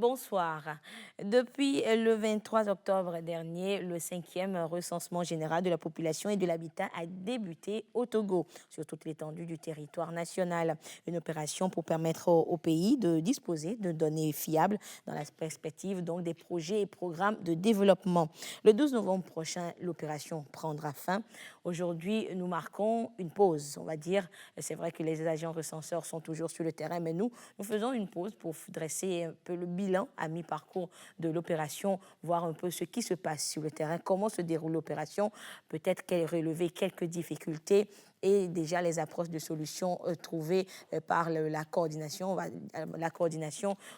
bonsoir. Depuis le 23 octobre dernier, le 5e recensement général de la population et de l'habitat a débuté au Togo, sur toute l'étendue du territoire national. Une opération pour permettre au pays de disposer de données fiables dans la perspective donc des projets et programmes de développement. Le 12 novembre prochain, l'opération prendra fin. Aujourd'hui, nous marquons une pause, on va dire. C'est vrai que les agents recenseurs sont toujours sur le terrain, mais nous faisons une pause pour dresser un peu le bilan à mi-parcours de l'opération, voir un peu ce qui se passe sur le terrain, comment se déroule l'opération, peut-être qu'elle relever quelques difficultés et déjà les approches de solutions trouvées par la coordination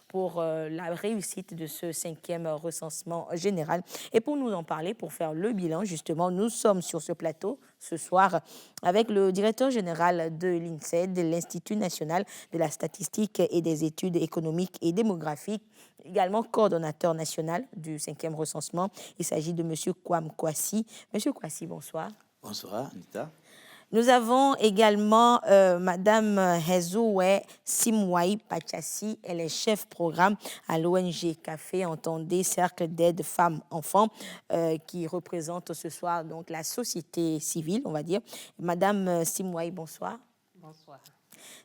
pour la réussite de ce 5e recensement général. Et pour nous en parler, pour faire le bilan, justement, nous sommes sur ce plateau ce soir avec le directeur général de l'INSEE, de l'Institut national de la statistique et des études économiques et démographiques, également coordonnateur national du 5e recensement. Il s'agit de M. Kwame Kwasi. Monsieur Kwasi, bonsoir. Bonsoir, Anita. Nous avons également Madame Hezoué Simwai Pachassi. Elle est chef programme à l'ONG Café Entendez Cercle d'aide femmes-enfants qui représente ce soir donc la société civile, on va dire. Madame Simwai, bonsoir. Bonsoir.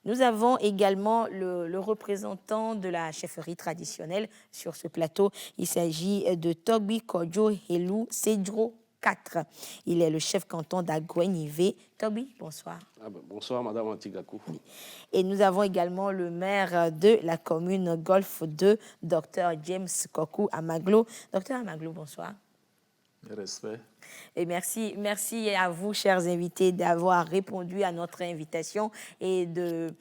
Nous avons également le représentant de la chefferie traditionnelle sur ce plateau. Il s'agit de Toby Kodjo Helou Sedro 4. Il est le chef canton d'Agouenivé. Toby, bonsoir. Bonsoir, Madame Antigakou. Et nous avons également le maire de la commune Golfe 2, Dr James Kokou Amaglo. Docteur Amaglo, bonsoir. Respect. Et merci à vous, chers invités, d'avoir répondu à notre invitation et de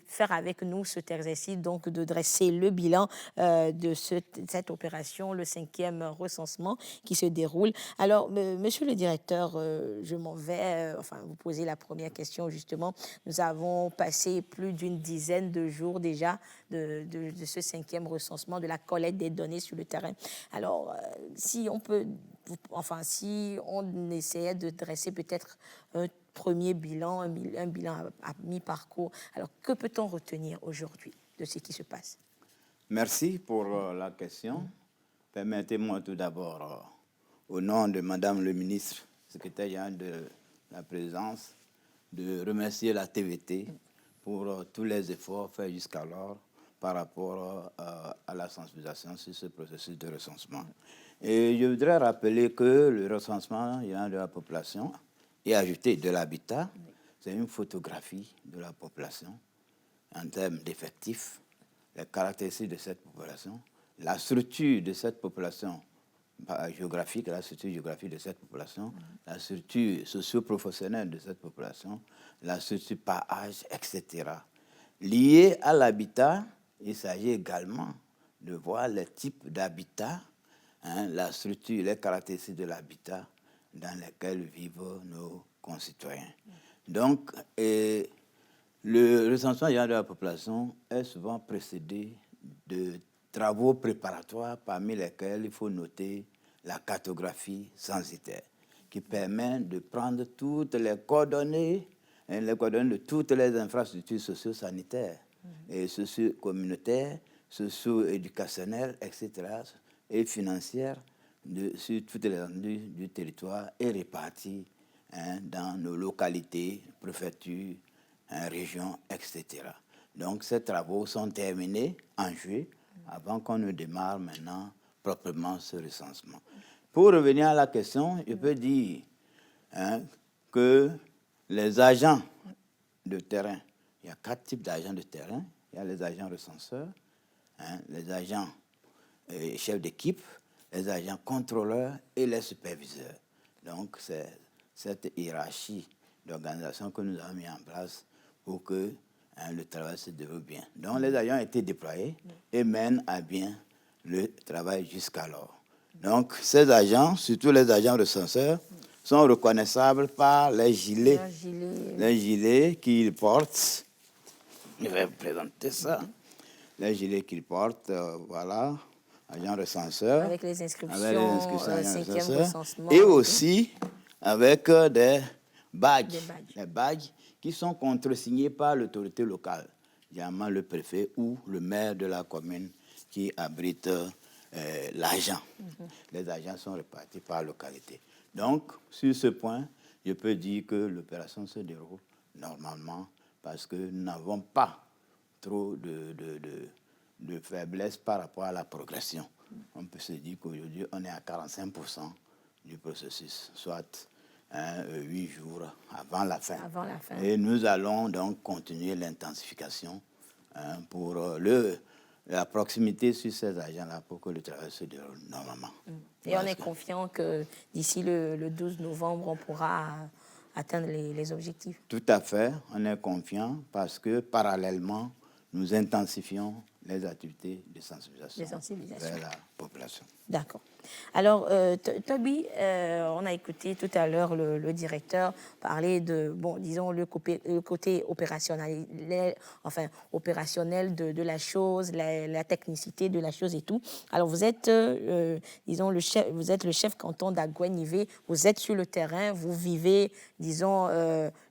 faire avec nous cet exercice, donc de dresser le bilan de cette opération, le 5e recensement qui se déroule. Alors, monsieur le directeur, je m'en vais, vous poser la première question, justement. Nous avons passé plus d'une dizaine de jours déjà de ce 5e recensement, de la collecte des données sur le terrain. Alors, si on essayait de dresser peut-être un premier bilan, un bilan à mi-parcours. Alors, que peut-on retenir aujourd'hui de ce qui se passe? Merci pour la question. Permettez-moi tout d'abord, au nom de Madame le ministre, secrétaire général de la présidence, de remercier la TVT pour tous les efforts faits jusqu'alors par rapport à la sensibilisation sur ce processus de recensement. Et je voudrais rappeler que le recensement de la population et ajouter de l'habitat, c'est une photographie de la population en termes d'effectifs, les caractéristiques de cette population, la structure de cette population géographique, la structure géographique de cette population, la structure socio-professionnelle de cette population, la structure par âge, etc. Lié à l'habitat, il s'agit également de voir les types d'habitat, la structure, les caractéristiques de l'habitat dans lesquels vivent nos concitoyens. Donc, le recensement général de la population est souvent précédé de travaux préparatoires parmi lesquels il faut noter la cartographie censitaire qui permet de prendre toutes les coordonnées de toutes les infrastructures socio-sanitaires et socio-communautaires, socio-éducationnelles, etc., et financières sur toutes les étendues du territoire et réparties dans nos localités, préfectures, régions, etc. Donc, ces travaux sont terminés en juillet avant qu'on ne démarre maintenant proprement ce recensement. Pour revenir à la question, je peux dire que les agents de terrain, il y a 4 types d'agents de terrain. Il y a les agents recenseurs, les agents chefs d'équipe, les agents contrôleurs et les superviseurs. Donc, c'est cette hiérarchie d'organisation que nous avons mis en place pour que le travail se déroule bien. Donc, les agents ont été déployés et mènent à bien le travail jusqu'alors. Donc, ces agents, surtout les agents recenseurs, sont reconnaissables par les gilets qu'ils portent. Je vais vous présenter ça. Les gilets qu'ils portent, voilà, agents recenseurs. Avec les inscriptions 5e recensement. Et aussi avec des badges. Des badges qui sont contresignés par l'autorité locale, généralement le préfet ou le maire de la commune qui abrite l'agent. Les agents sont répartis par localité. Donc, sur ce point, je peux dire que l'opération se déroule normalement parce que nous n'avons pas trop de faiblesse par rapport à la progression. On peut se dire qu'aujourd'hui, on est à 45% du processus, soit 8 jours avant la fin. Avant la fin. Et nous allons donc continuer l'intensification pour la proximité sur ces agents-là pour que le travail se déroule normalement. Et on est confiant que d'ici le 12 novembre, on pourra atteindre les objectifs. Tout à fait, on est confiant parce que parallèlement, nous intensifions les activités de sensibilisation vers la population. D'accord. Alors, Toby, on a écouté tout à l'heure le directeur parler de, bon, disons, le côté opérationnel, opérationnel de la chose, la technicité de la chose et tout. Alors, vous êtes, disons, vous êtes le chef canton d'Aguenivé, vous êtes sur le terrain, vous vivez, disons,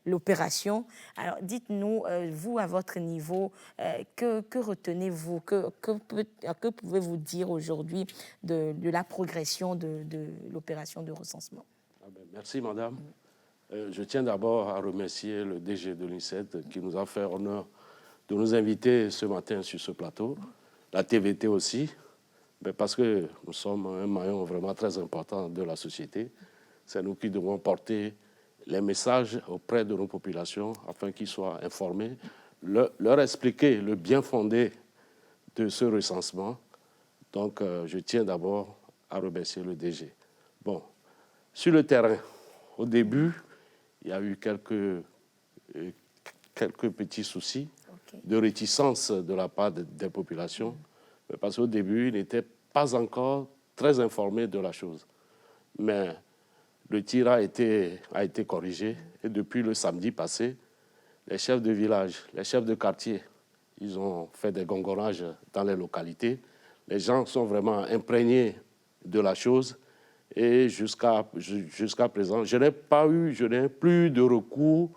l'opération. Alors, dites-nous, vous, à votre niveau, que retenez-vous, que pouvez-vous dire aujourd'hui de la progression de l'opération de recensement? Merci, madame. Je tiens d'abord à remercier le DG de l'INSED qui nous a fait honneur de nous inviter ce matin sur ce plateau, la TVT aussi, parce que nous sommes un maillon vraiment très important de la société. C'est nous qui devons porter les messages auprès de nos populations afin qu'ils soient informés, leur expliquer le bien fondé de ce recensement. Donc, je tiens d'abord à remercier le DG. Bon, sur le terrain, au début, il y a eu quelques petits soucis de réticence de la part des populations, parce qu'au début, ils n'étaient pas encore très informés de la chose. Mais le tir a été corrigé et depuis le samedi passé, les chefs de village, les chefs de quartier, ils ont fait des gongorages dans les localités. Les gens sont vraiment imprégnés de la chose et jusqu'à présent, je n'ai plus de recours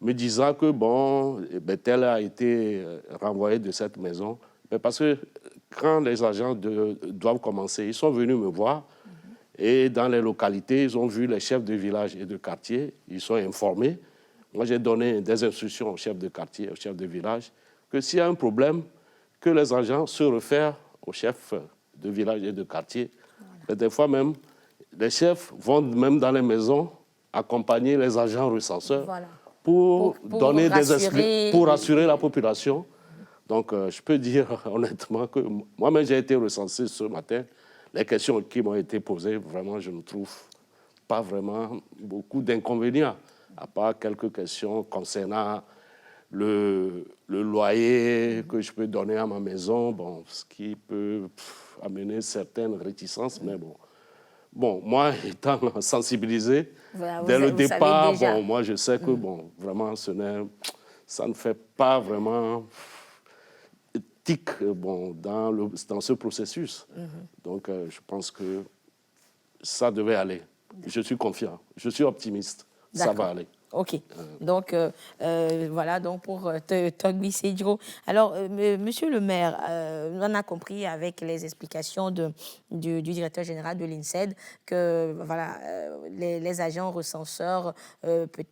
me disant que bon, tel a été renvoyé de cette maison. Mais parce que quand les agents doivent commencer, ils sont venus me voir et dans les localités, ils ont vu les chefs de village et de quartier, ils sont informés. Moi, j'ai donné des instructions aux chefs de quartier, aux chefs de village, que s'il y a un problème, que les agents se réfèrent aux chefs de village et de quartier. Et des fois même, les chefs vont même dans les maisons accompagner les agents recenseurs pour donner des explications, pour rassurer la population. Donc, je peux dire honnêtement que moi-même, j'ai été recensé ce matin. Les questions qui m'ont été posées, vraiment, je ne trouve pas vraiment beaucoup d'inconvénients, à part quelques questions concernant le loyer que je peux donner à ma maison, bon, ce qui peut amener certaines réticences, mais bon. Bon, moi, étant sensibilisé, dès le départ, bon, moi, je sais que, bon, vraiment, ça ne fait pas vraiment tic, bon, dans ce processus. Donc, je pense que ça devait aller. Je suis confiant, je suis optimiste, ça va aller. OK. Donc, voilà, donc pour Toby Sedjo. Alors, monsieur le maire, on a compris avec les explications du directeur général de l'INSED que voilà, les agents recenseurs,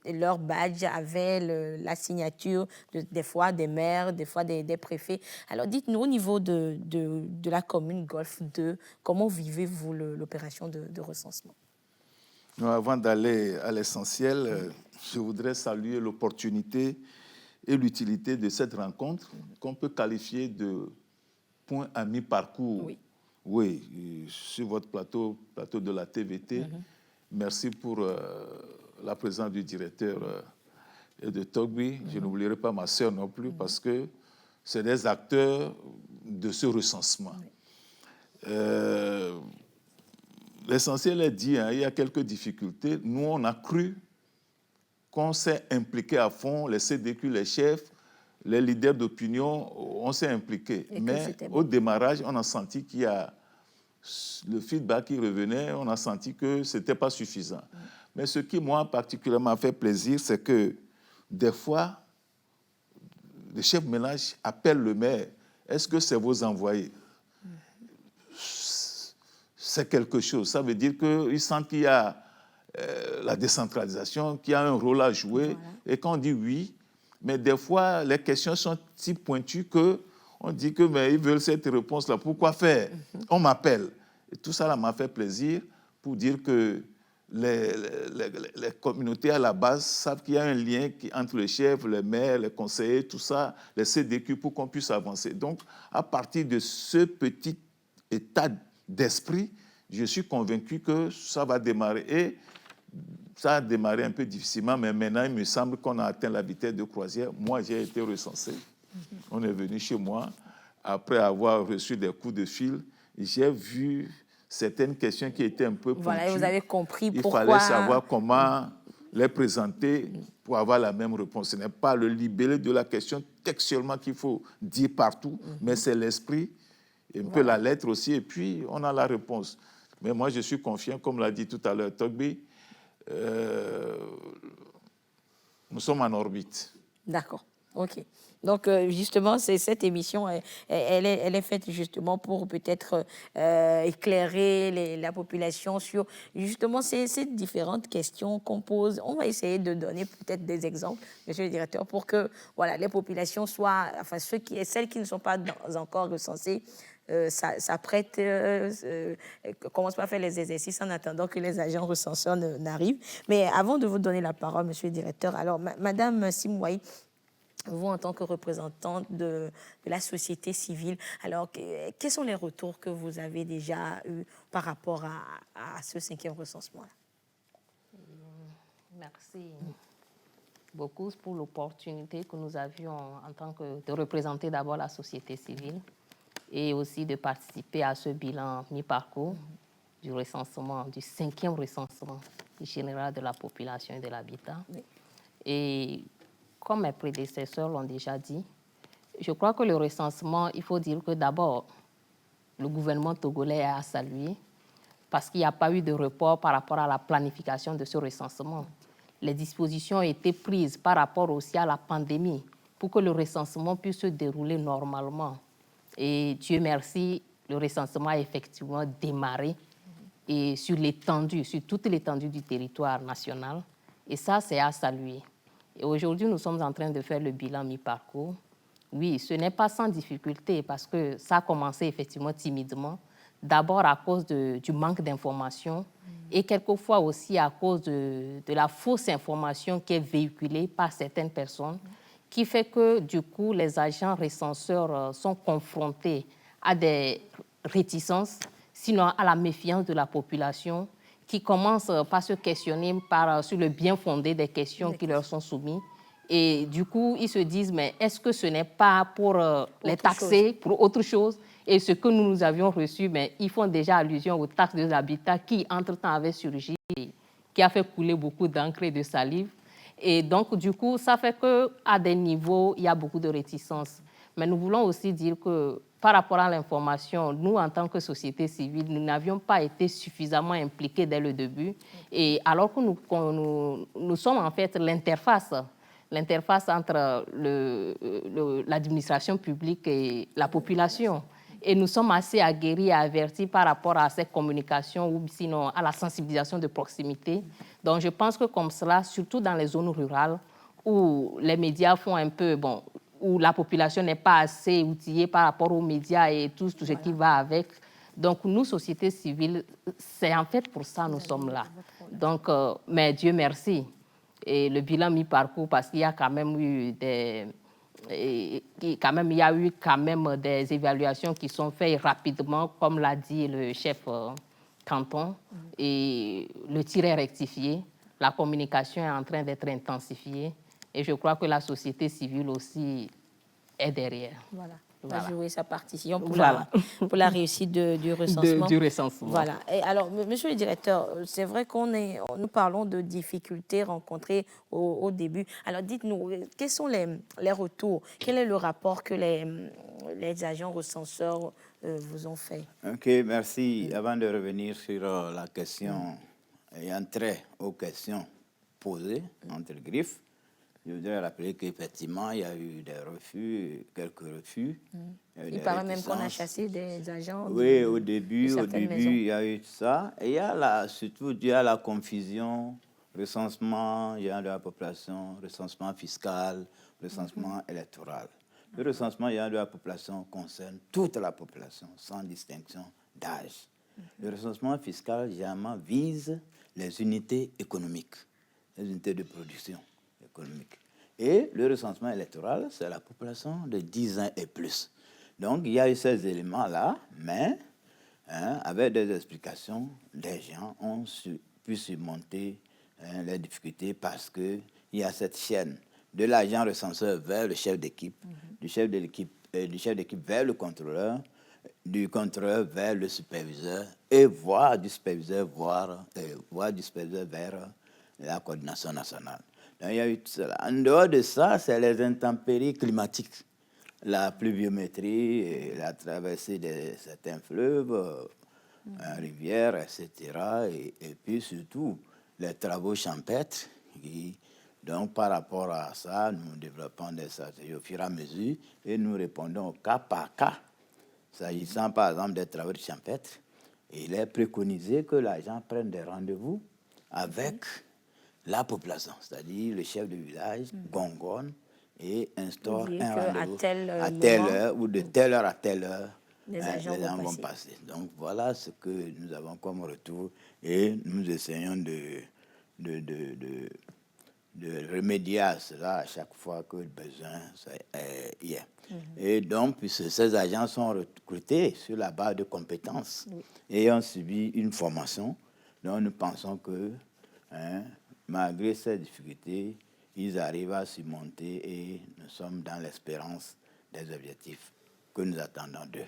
leur badge avait la signature des fois des maires, des fois des préfets. Alors, dites-nous, au niveau de la commune Golfe 2, comment vivez-vous l'opération de recensement? Avant d'aller à l'essentiel, je voudrais saluer l'opportunité et l'utilité de cette rencontre qu'on peut qualifier de point à mi-parcours. Oui, sur votre plateau de la TVT. Merci pour la présence du directeur et de Toby. Je n'oublierai pas ma sœur non plus parce que c'est des acteurs de ce recensement. L'essentiel est dit, il y a quelques difficultés. Nous, on a cru qu'on s'est impliqué à fond, les CDQ, les chefs, les leaders d'opinion, on s'est impliqué. Mais au démarrage, on a senti qu'il y a le feedback qui revenait, on a senti que ce n'était pas suffisant. Mais ce qui, moi, particulièrement fait plaisir, c'est que des fois, les chefs de ménage appellent le maire. Est-ce que c'est vos envoyés? c'est quelque chose. Ça veut dire qu'ils sentent qu'il y a la décentralisation, qu'il y a un rôle à jouer. Voilà. Et quand on dit oui, mais des fois, les questions sont si pointues qu'on dit que mais ils veulent cette réponse-là. Pourquoi faire? On m'appelle. Et tout ça m'a fait plaisir pour dire que les communautés à la base savent qu'il y a un lien entre les chefs, les maires, les conseillers, tout ça, les CDQ, pour qu'on puisse avancer. Donc, à partir de ce petit état d'esprit, je suis convaincu que ça va démarrer. Et ça a démarré un peu difficilement, mais maintenant, il me semble qu'on a atteint la vitesse de croisière. Moi, j'ai été recensé. On est venu chez moi. Après avoir reçu des coups de fil, j'ai vu certaines questions qui étaient un peu pointues. Voilà, et vous avez compris pourquoi... Il fallait savoir comment les présenter pour avoir la même réponse. Ce n'est pas le libellé de la question textuellement qu'il faut dire partout, mais c'est l'esprit, et un peu la lettre aussi, et puis on a la réponse. Mais moi, je suis confiant, comme l'a dit tout à l'heure Togbi, nous sommes en orbite. D'accord, ok. Donc, justement, cette émission, elle est faite justement pour peut-être éclairer la population sur justement ces différentes questions qu'on pose. On va essayer de donner peut-être des exemples, monsieur le directeur, pour que voilà, les populations soient, enfin, celles qui ne sont pas encore recensées, s'apprêtent, commencent à faire les exercices en attendant que les agents recenseurs n'arrivent. Mais avant de vous donner la parole, monsieur le directeur, alors, madame Simouaï, vous, en tant que représentante de la société civile, alors quels sont les retours que vous avez déjà eus par rapport à ce 5e recensement-là? Merci beaucoup pour l'opportunité que nous avions en tant que de représenter d'abord la société civile et aussi de participer à ce bilan mi-parcours du recensement, du 5e recensement général de la population et de l'habitat. Oui. Et comme mes prédécesseurs l'ont déjà dit, je crois que le recensement, il faut dire que d'abord, le gouvernement togolais a salué parce qu'il n'y a pas eu de report par rapport à la planification de ce recensement. Les dispositions ont été prises par rapport aussi à la pandémie pour que le recensement puisse se dérouler normalement. Et Dieu merci, le recensement a effectivement démarré et sur toute l'étendue du territoire national. Et ça, c'est à saluer. Et aujourd'hui, nous sommes en train de faire le bilan mi-parcours. Oui, ce n'est pas sans difficulté parce que ça a commencé effectivement timidement. D'abord à cause du manque d'informations et quelquefois aussi à cause de la fausse information qui est véhiculée par certaines personnes qui fait que du coup, les agents recenseurs sont confrontés à des réticences, sinon à la méfiance de la population qui commencent par se questionner sur le bien fondé des questions qui leur sont soumises. Et du coup, ils se disent, mais est-ce que ce n'est pas pour les taxer, pour autre chose? Et ce que nous avions reçu, mais ils font déjà allusion aux taxes de l'habitat qui, entre-temps, avaient surgi et qui a fait couler beaucoup d'encre et de salive. Et donc, du coup, ça fait qu'à des niveaux, il y a beaucoup de réticences. Mais nous voulons aussi dire que par rapport à l'information, nous, en tant que société civile, nous n'avions pas été suffisamment impliqués dès le début. Et alors que nous sommes en fait l'interface entre l'administration publique et la population. Et nous sommes assez aguerris et avertis par rapport à ces communications ou sinon à la sensibilisation de proximité. Donc je pense que comme cela, surtout dans les zones rurales, où les médias font un peu, où la population n'est pas assez outillée par rapport aux médias et tout ce qui va avec. Donc, nous, société civile, c'est en fait pour ça que nous sommes là. Donc, mais Dieu merci. Et le bilan mi-parcours, parce qu'il y a quand même eu des évaluations qui sont faites rapidement, comme l'a dit le chef canton, et le tir est rectifié. La communication est en train d'être intensifiée. Et je crois que la société civile aussi est derrière. Voilà. Va jouer sa partition pour la réussite du recensement. Du recensement. Voilà. Et alors, monsieur le directeur, c'est vrai nous parlons de difficultés rencontrées au début. Alors, dites-nous, quels sont les retours? Quel est le rapport que les agents recenseurs vous ont fait? OK, merci. Avant de revenir sur la question ayant trait aux questions posées, entre griffes, Je voudrais rappeler qu'effectivement, il y a eu des refus, quelques refus. Il paraît même qu'on a chassé des agents. Oui, au début, maisons. il y a eu ça. Et il y a surtout, il y a la confusion, recensement, il y a de la population, recensement fiscal, recensement électoral. Le recensement, il y a de la population concerne toute la population, sans distinction d'âge. Le recensement fiscal, généralement, vise les unités économiques, les unités de production économique. Et le recensement électoral, c'est la population de 10 ans et plus. Donc, il y a eu ces éléments-là, mais avec des explications, les gens ont pu surmonter les difficultés parce qu'il y a cette chaîne de l'agent recenseur vers le chef d'équipe, du chef d'équipe vers le contrôleur, du contrôleur vers le superviseur et voire du superviseur vers la coordination nationale. Donc, il y a eu tout cela. En dehors de ça, c'est les intempéries climatiques, la pluviométrie, et la traversée de certains fleuves, rivières, etc. Et puis surtout, les travaux champêtres. Donc, par rapport à ça, nous développons des stratégies au fur et à mesure et nous répondons au cas par cas. S'agissant, par exemple, des travaux champêtres, il est préconisé que l'agent prenne des rendez-vous avec la population, c'est-à-dire le chef de village, gongonne, et instaure un rendez-vous à telle heure ou de telle heure à telle heure. Les agents vont passer. Donc, voilà ce que nous avons comme retour et nous essayons de remédier à cela à chaque fois que le besoin y est. Et donc, puisque ces agents sont recrutés sur la base de compétences et ont subi une formation, donc nous pensons que, malgré ces difficultés, ils arrivent à surmonter et nous sommes dans l'espérance des objectifs que nous attendons d'eux.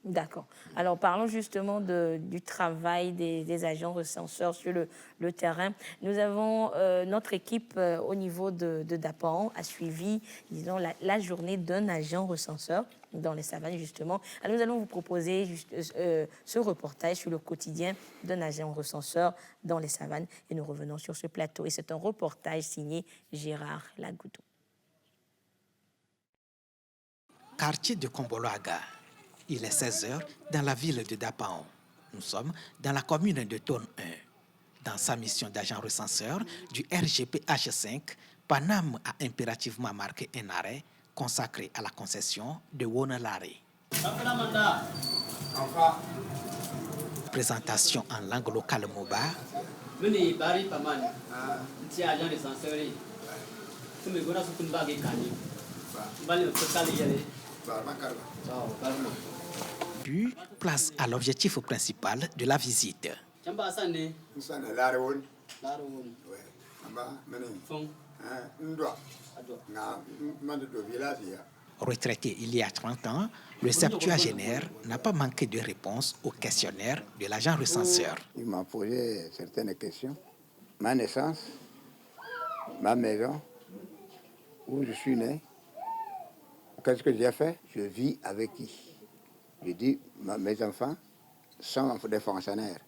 D'accord. Alors, parlons justement du travail des agents recenseurs sur le terrain. Nous avons notre équipe au niveau de Dapan a suivi, disons, la journée d'un agent recenseur dans les savanes, justement. Alors, nous allons vous proposer ce reportage sur le quotidien d'un agent recenseur dans les savanes et nous revenons sur ce plateau. Et c'est un reportage signé Gérard Lagoudou. Quartier de Komboloaga. Il est 16h dans la ville de Dapaon. Nous sommes dans la commune de Tone 1. Dans sa mission d'agent recenseur du RGPH5, Panam a impérativement marqué un arrêt consacré à la concession de Wonalare. Présentation en langue locale Moba. Puis, place à l'objectif principal de la visite. Retraité il y a 30 ans, le septuagénaire n'a pas manqué de réponses au questionnaire de l'agent recenseur. Il m'a posé certaines questions. Ma naissance, ma maison, où je suis né, qu'est-ce que j'ai fait, je vis avec qui. Je dis, mes enfants sont des fonctionnaires,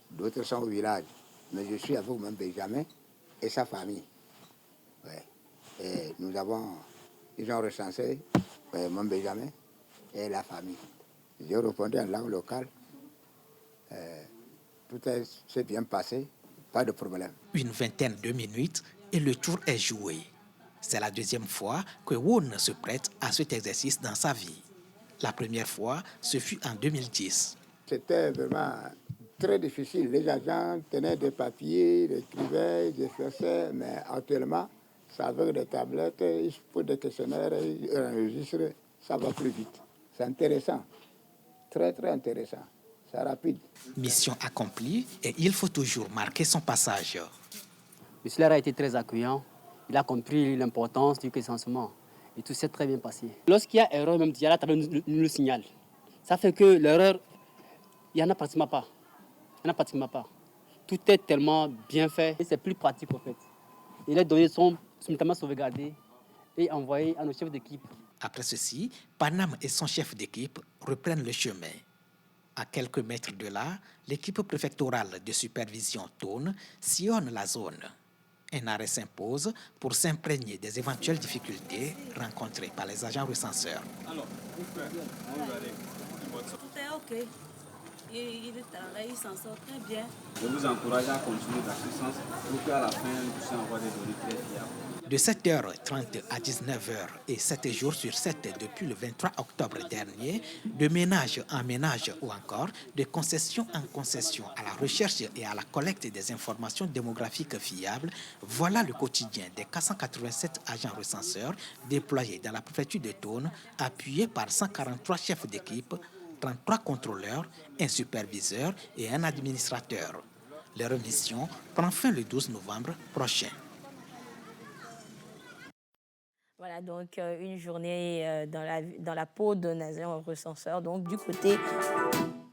d'autres sont au village, mais je suis avec mon Benjamin et sa famille. Ouais. Et ils ont recensé mon Benjamin et la famille. J'ai répondu en langue locale. Tout s'est bien passé, pas de problème. Une vingtaine de minutes et le tour est joué. C'est la deuxième fois que Won se prête à cet exercice dans sa vie. La première fois, ce fut en 2010. C'était vraiment très difficile. Les agents tenaient des papiers, ils écrivaient, ils effaçaient, mais actuellement, c'est avec des tablettes, ils posent des questionnaires, ils enregistrent, ça va plus vite. C'est intéressant, très très intéressant, c'est rapide. Mission accomplie et il faut toujours marquer son passage. Le Solaire a été très accueillant, il a compris l'importance du recensement. Et tout s'est très bien passé. Lorsqu'il y a erreur, même Diara nous le signale. Ça fait que l'erreur, il n'y en a pratiquement pas. Tout est tellement bien fait et c'est plus pratique en fait. Et les données sont simultanément sauvegardées et envoyées à nos chefs d'équipe. Après ceci, Panam et son chef d'équipe reprennent le chemin. À quelques mètres de là, l'équipe préfectorale de supervision Tone sillonne la zone. Un arrêt s'impose pour s'imprégner des éventuelles difficultés rencontrées par les agents recenseurs. Alors, tout est OK. Il travaille, il s'en sort très bien. Je vous encourage à continuer dans ce sens pour qu'à la fin, vous puissiez avoir des données très fiables. De 7h30 à 19h et 7 jours sur 7 depuis le 23 octobre dernier, de ménage en ménage ou encore de concession en concession à la recherche et à la collecte des informations démographiques fiables, voilà le quotidien des 487 agents recenseurs déployés dans la préfecture de Thônes, appuyés par 143 chefs d'équipe, 33 contrôleurs, un superviseur et un administrateur. Leur mission prend fin le 12 novembre prochain. Voilà, donc une journée dans la peau d'un agent recenseur, donc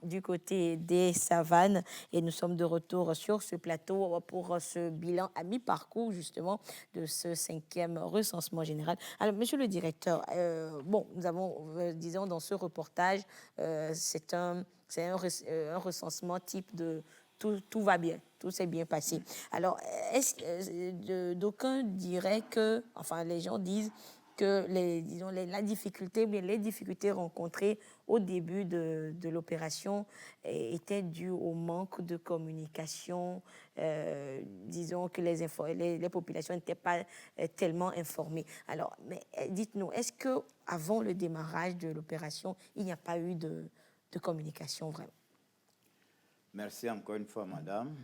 du côté des savanes. Et nous sommes de retour sur ce plateau pour ce bilan à mi-parcours, justement, de ce 5e recensement général. Alors, monsieur le directeur, nous avons, disons, dans ce reportage, c'est un recensement type de tout va bien, tout s'est bien passé. Alors, d'aucuns diraient que, enfin, les gens disent que les difficultés rencontrées au début de l'opération étaient dues au manque de communication. Disons que les populations n'étaient pas tellement informées. Alors, mais dites-nous, est-ce que avant le démarrage de l'opération, il n'y a pas eu de communication vraiment? Merci encore une fois, madame.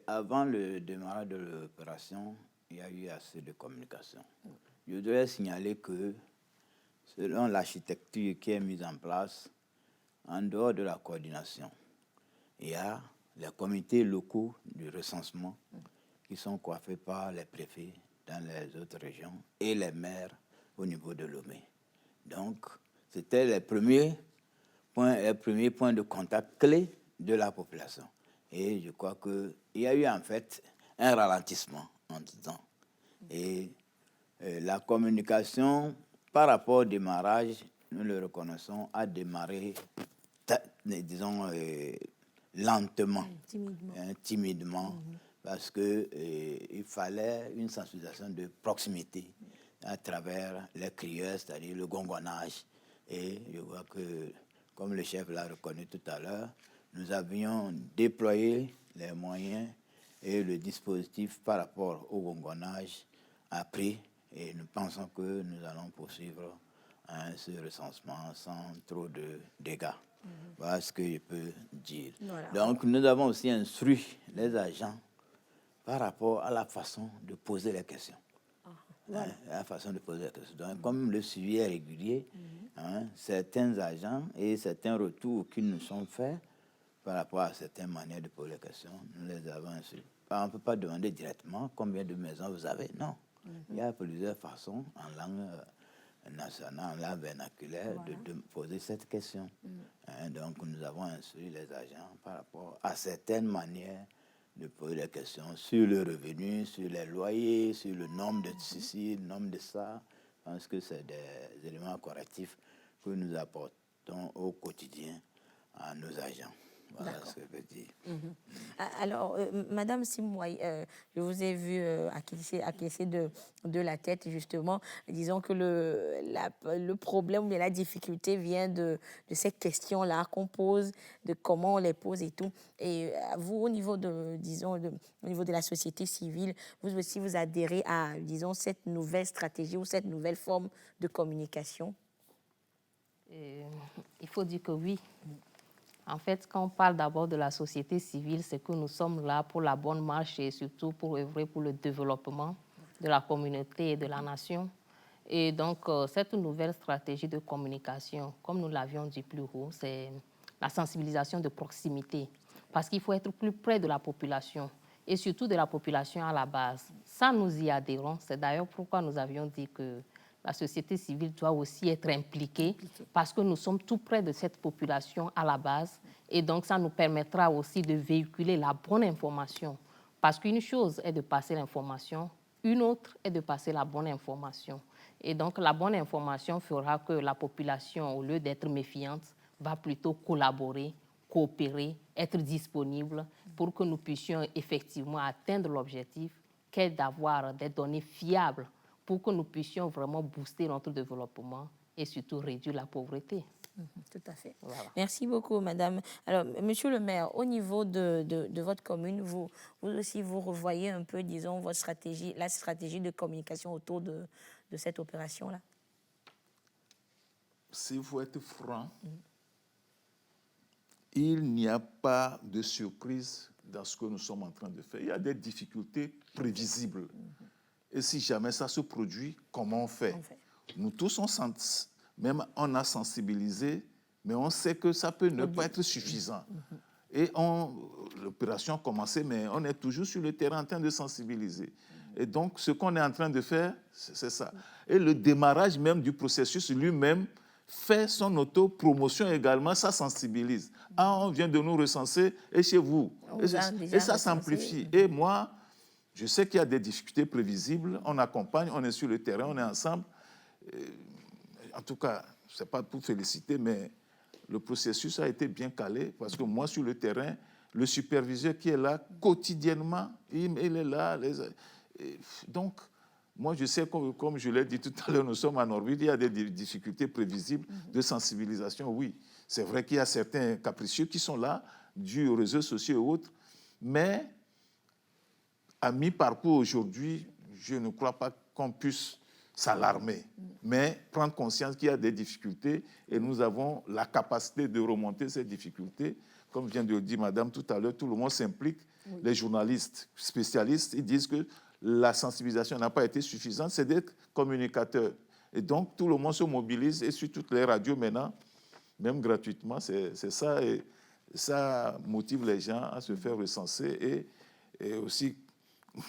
Avant le démarrage de l'opération, il y a eu assez de communication. Je voudrais signaler que, selon l'architecture qui est mise en place, en dehors de la coordination, il y a les comités locaux du recensement qui sont coiffés par les préfets dans les autres régions et les maires au niveau de Lomé. Donc, c'était les premiers points de contact clés de la population. Et je crois qu'il y a eu en fait un ralentissement en tout temps. Et la communication par rapport au démarrage, nous le reconnaissons, a démarré, disons, lentement, timidement, parce qu'il fallait une sensibilisation de proximité à travers les crieurs, c'est-à-dire le gongonnage. Et je vois que, comme le chef l'a reconnu tout à l'heure, nous avions déployé les moyens et le dispositif par rapport au gongonnage a pris, et nous pensons que nous allons poursuivre ce recensement sans trop de dégâts. Voilà ce que je peux dire. Voilà. Donc, nous avons aussi instruit les agents par rapport à la façon de poser les questions. Voilà. La façon de poser les questions. Donc, comme le suivi est régulier, certains agents et certains retours qui nous sont faits par rapport à certaines manières de poser les questions, nous les avons instruits. On ne peut pas demander directement combien de maisons vous avez, non. Il y a plusieurs façons en langue nationale, en langue vernaculaire, de poser cette question. Donc, nous avons instruit les agents par rapport à certaines manières de poser des questions sur le revenu, sur les loyers, sur le nombre de ceci, le nombre de ça. Je pense que c'est des éléments correctifs que nous apportons au quotidien à nos agents. Voilà ce que je veux dire. Alors, Madame Simoy, je vous ai vu acquiescer de la tête, justement. Disons que le problème ou la difficulté vient de ces questions-là qu'on pose, de comment on les pose et tout. Et vous, au niveau au niveau de la société civile, vous aussi, vous adhérez à, disons, cette nouvelle stratégie ou cette nouvelle forme de communication? Il faut dire que oui. En fait, quand on parle d'abord de la société civile, c'est que nous sommes là pour la bonne marche et surtout pour œuvrer pour le développement de la communauté et de la nation. Et donc, cette nouvelle stratégie de communication, comme nous l'avions dit plus haut, c'est la sensibilisation de proximité. Parce qu'il faut être plus près de la population et surtout de la population à la base. Ça, nous y adhérons. C'est d'ailleurs pourquoi nous avions dit que la société civile doit aussi être impliquée parce que nous sommes tout près de cette population à la base et donc ça nous permettra aussi de véhiculer la bonne information. Parce qu'une chose est de passer l'information, une autre est de passer la bonne information. Et donc la bonne information fera que la population, au lieu d'être méfiante, va plutôt collaborer, coopérer, être disponible pour que nous puissions effectivement atteindre l'objectif qu'est d'avoir des données fiables pour que nous puissions vraiment booster notre développement et surtout réduire la pauvreté. Tout à fait. Voilà. Merci beaucoup, madame. Alors, monsieur le maire, au niveau de votre commune, vous aussi, vous revoyez un peu, disons, votre stratégie, la stratégie de communication autour de cette opération-là? S'il faut être franc, il n'y a pas de surprise dans ce que nous sommes en train de faire. Il y a des difficultés prévisibles. Et si jamais ça se produit, comment on fait? Nous tous, on a sensibilisé, mais on sait que ça peut ne pas être suffisant. Et l'opération a commencé, mais on est toujours sur le terrain en train de sensibiliser. Et donc, ce qu'on est en train de faire, c'est ça. Et le démarrage même du processus lui-même fait son autopromotion également, ça sensibilise. Ah, on vient de nous recenser, et chez vous. Et ça s'amplifie. Et moi, je sais qu'il y a des difficultés prévisibles, on accompagne, on est sur le terrain, on est ensemble. En tout cas, ce n'est pas pour féliciter, mais le processus a été bien calé, parce que moi, sur le terrain, le superviseur qui est là quotidiennement, il est là. Donc, moi, je sais, comme je l'ai dit tout à l'heure, nous sommes en orbite, il y a des difficultés prévisibles de sensibilisation, oui. C'est vrai qu'il y a certains capricieux qui sont là, dus aux réseaux sociaux et autres, mais à mi-parcours aujourd'hui, je ne crois pas qu'on puisse s'alarmer, mais prendre conscience qu'il y a des difficultés et nous avons la capacité de remonter ces difficultés. Comme vient de le dire madame tout à l'heure, tout le monde s'implique. Oui. Les journalistes spécialistes, ils disent que la sensibilisation n'a pas été suffisante, c'est des communicateurs. Et donc, tout le monde se mobilise et sur toutes les radios maintenant, même gratuitement, c'est ça. Et ça motive les gens à se faire recenser et aussi,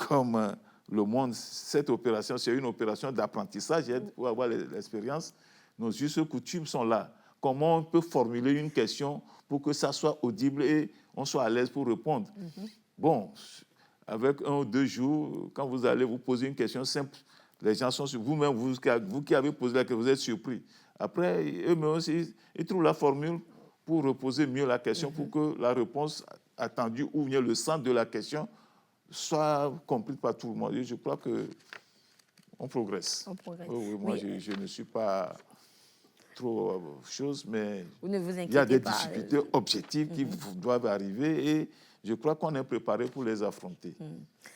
comme le monde, cette opération, c'est une opération d'apprentissage pour avoir l'expérience. Nos us et coutumes sont là. Comment on peut formuler une question pour que ça soit audible et on soit à l'aise pour répondre. Bon, avec 1 ou 2 jours, quand vous allez vous poser une question simple, les gens sont sur vous-même, vous qui avez posé la question, vous êtes surpris. Après, eux-mêmes aussi, ils trouvent la formule pour reposer mieux la question, pour que la réponse attendue ou bien le centre de la question soit compris par tout le monde. Et je crois qu'on progresse. On progresse. Oui, moi, je ne suis pas trop chose, mais vous ne vous il y a des difficultés objectives qui doivent arriver et je crois qu'on est préparé pour les affronter.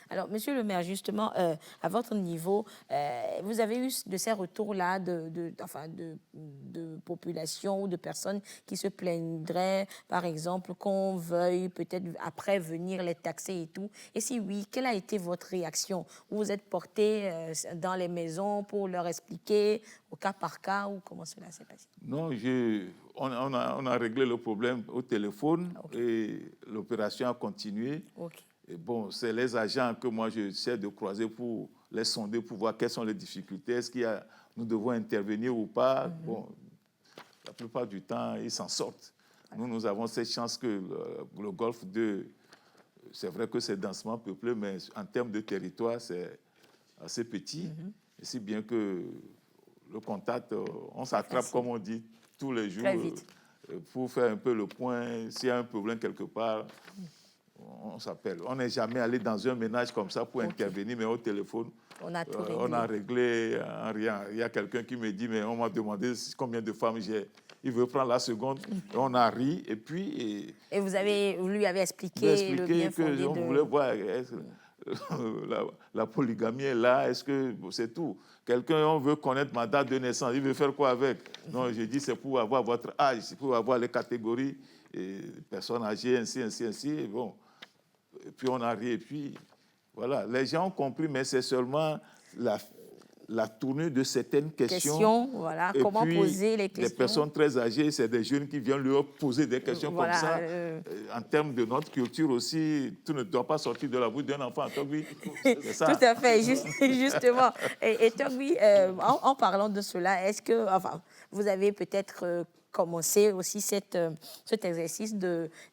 Alors, monsieur le maire, justement, à votre niveau, vous avez eu de ces retours-là de population ou de personnes qui se plaindraient, par exemple, qu'on veuille peut-être après venir les taxer et tout. Et si oui, quelle a été votre réaction? Vous vous êtes porté dans les maisons pour leur expliquer au cas par cas ou comment cela s'est passé? Non, on a réglé le problème au téléphone et l'opération a continué. Et bon, c'est les agents que moi j'essaie de croiser pour les sonder, pour voir quelles sont les difficultés, est-ce nous devons intervenir ou pas. Bon, la plupart du temps, ils s'en sortent. Nous avons cette chance que le Golfe 2, c'est vrai que c'est densément peuplé, mais en termes de territoire, c'est assez petit. Et si bien que le contact, on s'attrape, comme on dit, tous les jours pour faire un peu le point. S'il y a un problème quelque part, on s'appelle. On n'est jamais allé dans un ménage comme ça pour intervenir, mais au téléphone, on a réglé en rien. Il y a quelqu'un qui me dit, mais on m'a demandé combien de femmes j'ai. Il veut prendre la seconde. Et on a ri. Et puis... Et vous lui avez expliqué le bien fondé on voulait voir... La polygamie est là, est-ce que c'est tout? Quelqu'un, on veut connaître ma date de naissance, il veut faire quoi avec? Non, je dis c'est pour avoir votre âge, c'est pour avoir les catégories, et personnes âgées, ainsi, et bon. Et puis on a ri, et puis voilà. Les gens ont compris, mais c'est seulement la tournure de certaines questions. Voilà, et comment puis, poser les questions. Les personnes très âgées, c'est des jeunes qui viennent leur poser des questions comme ça. En termes de notre culture aussi, tout ne doit pas sortir de la bouche d'un enfant. Togbi, c'est ça. Tout à fait, justement. Et Togbi, en parlant de cela, est-ce que vous avez peut-être commencé aussi cet exercice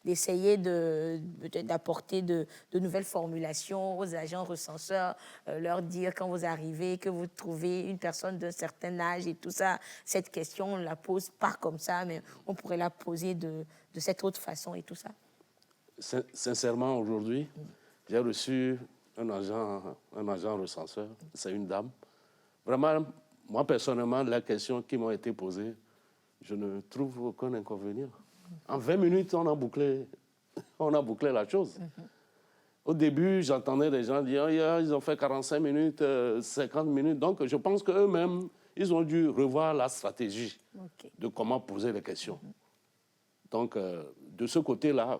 d'essayer d'apporter de nouvelles formulations aux agents recenseurs, leur dire quand vous arrivez, que vous trouvez une personne d'un certain âge et tout ça, cette question, on ne la pose pas comme ça, mais on pourrait la poser de cette autre façon et tout ça. Sincèrement, aujourd'hui, j'ai reçu un agent recenseur, c'est une dame. Vraiment, moi personnellement, les questions qui m'ont été posées, je ne trouve aucun inconvénient. En 20 minutes, on a bouclé la chose. Au début, j'entendais des gens dire ils ont fait 45 minutes, 50 minutes. Donc, je pense qu'eux-mêmes, ils ont dû revoir la stratégie de comment poser les questions. Donc, de ce côté-là,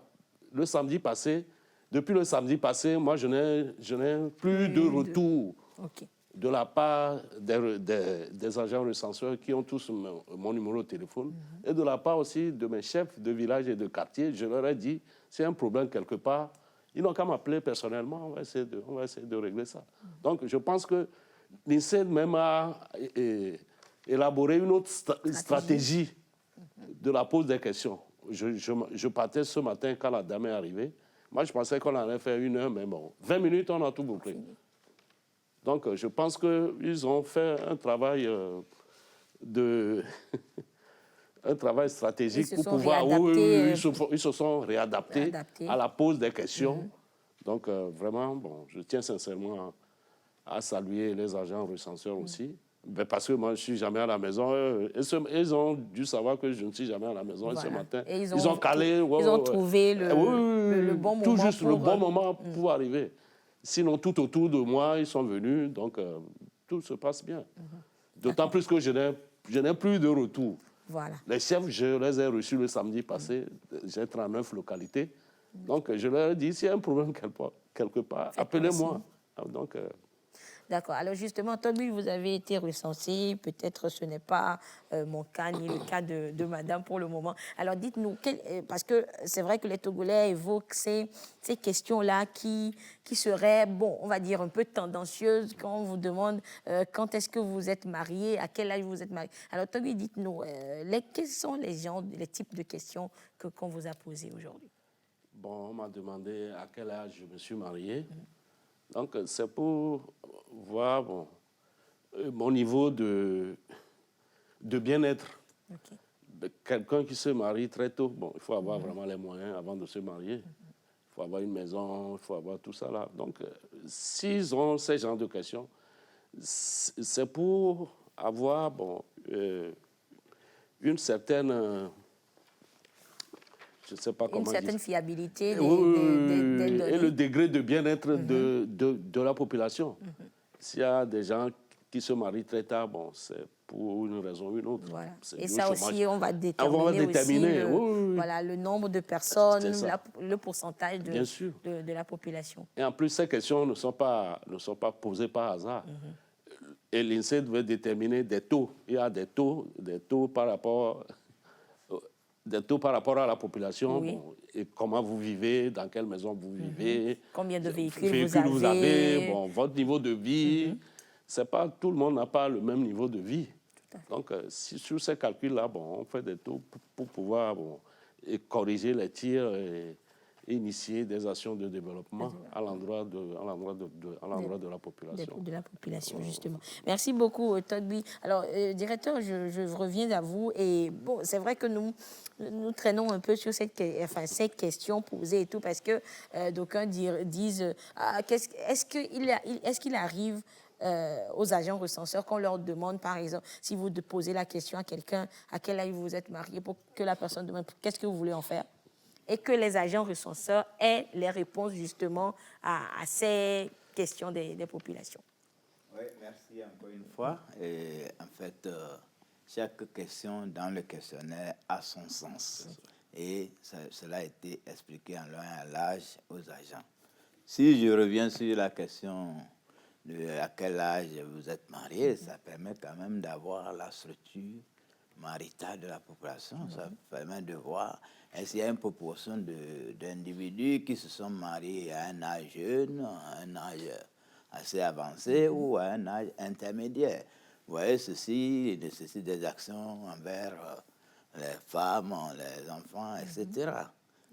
depuis le samedi passé, moi, je n'ai plus de retour de la part des agents recenseurs qui ont tous mon numéro de téléphone et de la part aussi de mes chefs de village et de quartier. Je leur ai dit, s'il y a un problème quelque part, ils n'ont qu'à m'appeler personnellement, on va essayer de régler ça. Donc, je pense que l'INSEE même a élaboré une autre stratégie de la pose des questions. Je partais ce matin quand la dame est arrivée. Moi, je pensais qu'on allait faire 1 heure, mais bon, 20 minutes, on a tout bouclé. Donc, je pense qu'ils ont fait un travail un travail stratégique pour pouvoir... ils se sont réadaptés à la pose des questions. Donc, vraiment, bon, je tiens sincèrement à saluer les agents recenseurs aussi. Mais parce que moi, je ne suis jamais à la maison. Ils ont dû savoir que je ne suis jamais à la maison. Voilà. Et ce matin, ils ont calé. Ils ont trouvé le bon moment. Tout juste le bon moment pour arriver. Sinon, tout autour de moi, ils sont venus. Donc, tout se passe bien. D'autant plus que je n'ai plus de retour. Voilà. Les chefs, je les ai reçus le samedi passé. J'ai 39 localités. Donc, je leur ai dit, s'il y a un problème quelque part, appelez-moi. Donc... D'accord. Alors justement, Togbi, vous avez été recensé. Peut-être ce n'est pas mon cas ni le cas de madame pour le moment. Alors dites-nous, parce que c'est vrai que les Togolais évoquent ces questions-là qui seraient, bon, on va dire un peu tendancieuses quand on vous demande quand est-ce que vous êtes marié, à quel âge vous êtes marié. Alors Togbi, dites-nous, quels sont les types de questions qu'on vous a posées aujourd'hui? Bon, on m'a demandé à quel âge je me suis marié. Donc, c'est pour voir mon niveau de bien-être. Quelqu'un qui se marie très tôt, bon, il faut avoir vraiment les moyens avant de se marier. Il faut avoir une maison, il faut avoir tout ça là. Donc, s'ils ont ces genres de questions, c'est pour avoir une certaine... je ne sais pas comment dire. Une certaine fiabilité et le degré de bien-être de la population. S'il y a des gens qui se marient très tard, bon, c'est pour une raison ou une autre. Voilà. Et ça aussi, on va déterminer aussi voilà, le nombre de personnes, le pourcentage de la population. Et en plus, ces questions ne sont pas posées par hasard. Et l'INSEE devait déterminer des taux. Il y a des taux par rapport à la population, et comment vous vivez, dans quelle maison vous vivez, combien de véhicules vous avez, votre niveau de vie. C'est pas, tout le monde n'a pas le même niveau de vie. Donc, sur ces calculs-là, on fait des taux pour pouvoir corriger les tirs et initier des actions de développement à l'endroit de la population. De la population, justement. Merci beaucoup, Togbi. Alors, directeur, je reviens à vous. Et bon, c'est vrai que nous traînons un peu sur ces questions posées et tout, parce que d'aucuns disent est-ce qu'il arrive aux agents recenseurs qu'on leur demande, par exemple, si vous posez la question à quelqu'un, à quel âge vous êtes marié, pour que la personne demande qu'est-ce que vous voulez en faire, et que les agents recenseurs aient les réponses justement à ces questions des populations. Oui, merci encore une fois. Et en fait, chaque question dans le questionnaire a son sens. Et cela a été expliqué en long et en large aux agents. Si je reviens sur la question de à quel âge vous êtes marié, ça permet quand même d'avoir la structure maritale de la population. Ça permet de voir est-ce qu'il y a une proportion d'individus qui se sont mariés à un âge jeune, à un âge assez avancé ou à un âge intermédiaire. Vous voyez, ceci nécessite des actions envers les femmes, les enfants, etc.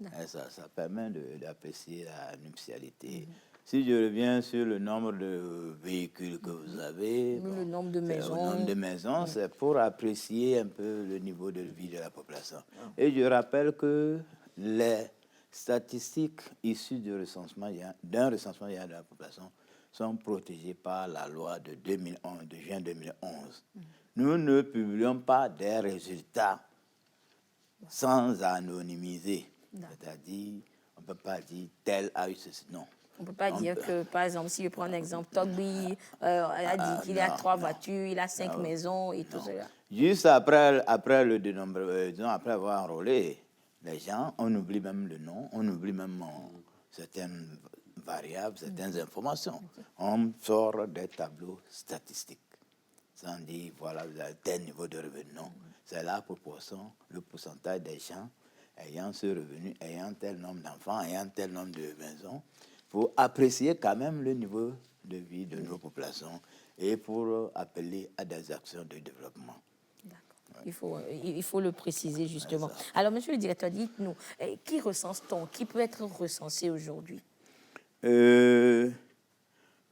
Et ça permet d'apprécier la nuptialité. Si je reviens sur le nombre de véhicules que vous avez, le nombre de maisons, le nombre de maisons, c'est pour apprécier un peu le niveau de vie de la population. Et je rappelle que statistiques issues d'un recensement de la population sont protégées par la loi de 2011, de juin 2011. Nous ne publions pas des résultats sans anonymiser. C'est-à-dire, on ne peut pas dire tel a eu ceci. Non. On ne peut pas dire que, par exemple, si je prends un exemple, Togbi a dit qu'il a 3 voitures, il a 5 maisons et tout cela. Juste après le dénombrement, après avoir enrôlé les gens, on oublie même le nom, on oublie même certaines variables, certaines informations. On sort des tableaux statistiques sans dire, voilà, vous avez tel niveau de revenu. Non, c'est la proportion, le pourcentage des gens ayant ce revenu, ayant tel nombre d'enfants, ayant tel nombre de maisons, pour apprécier quand même le niveau de vie de nos populations et pour appeler à des actions de développement. Il faut le préciser justement. Alors, monsieur le directeur, dites-nous, qui recense-t-on? Qui peut être recensé aujourd'hui? Le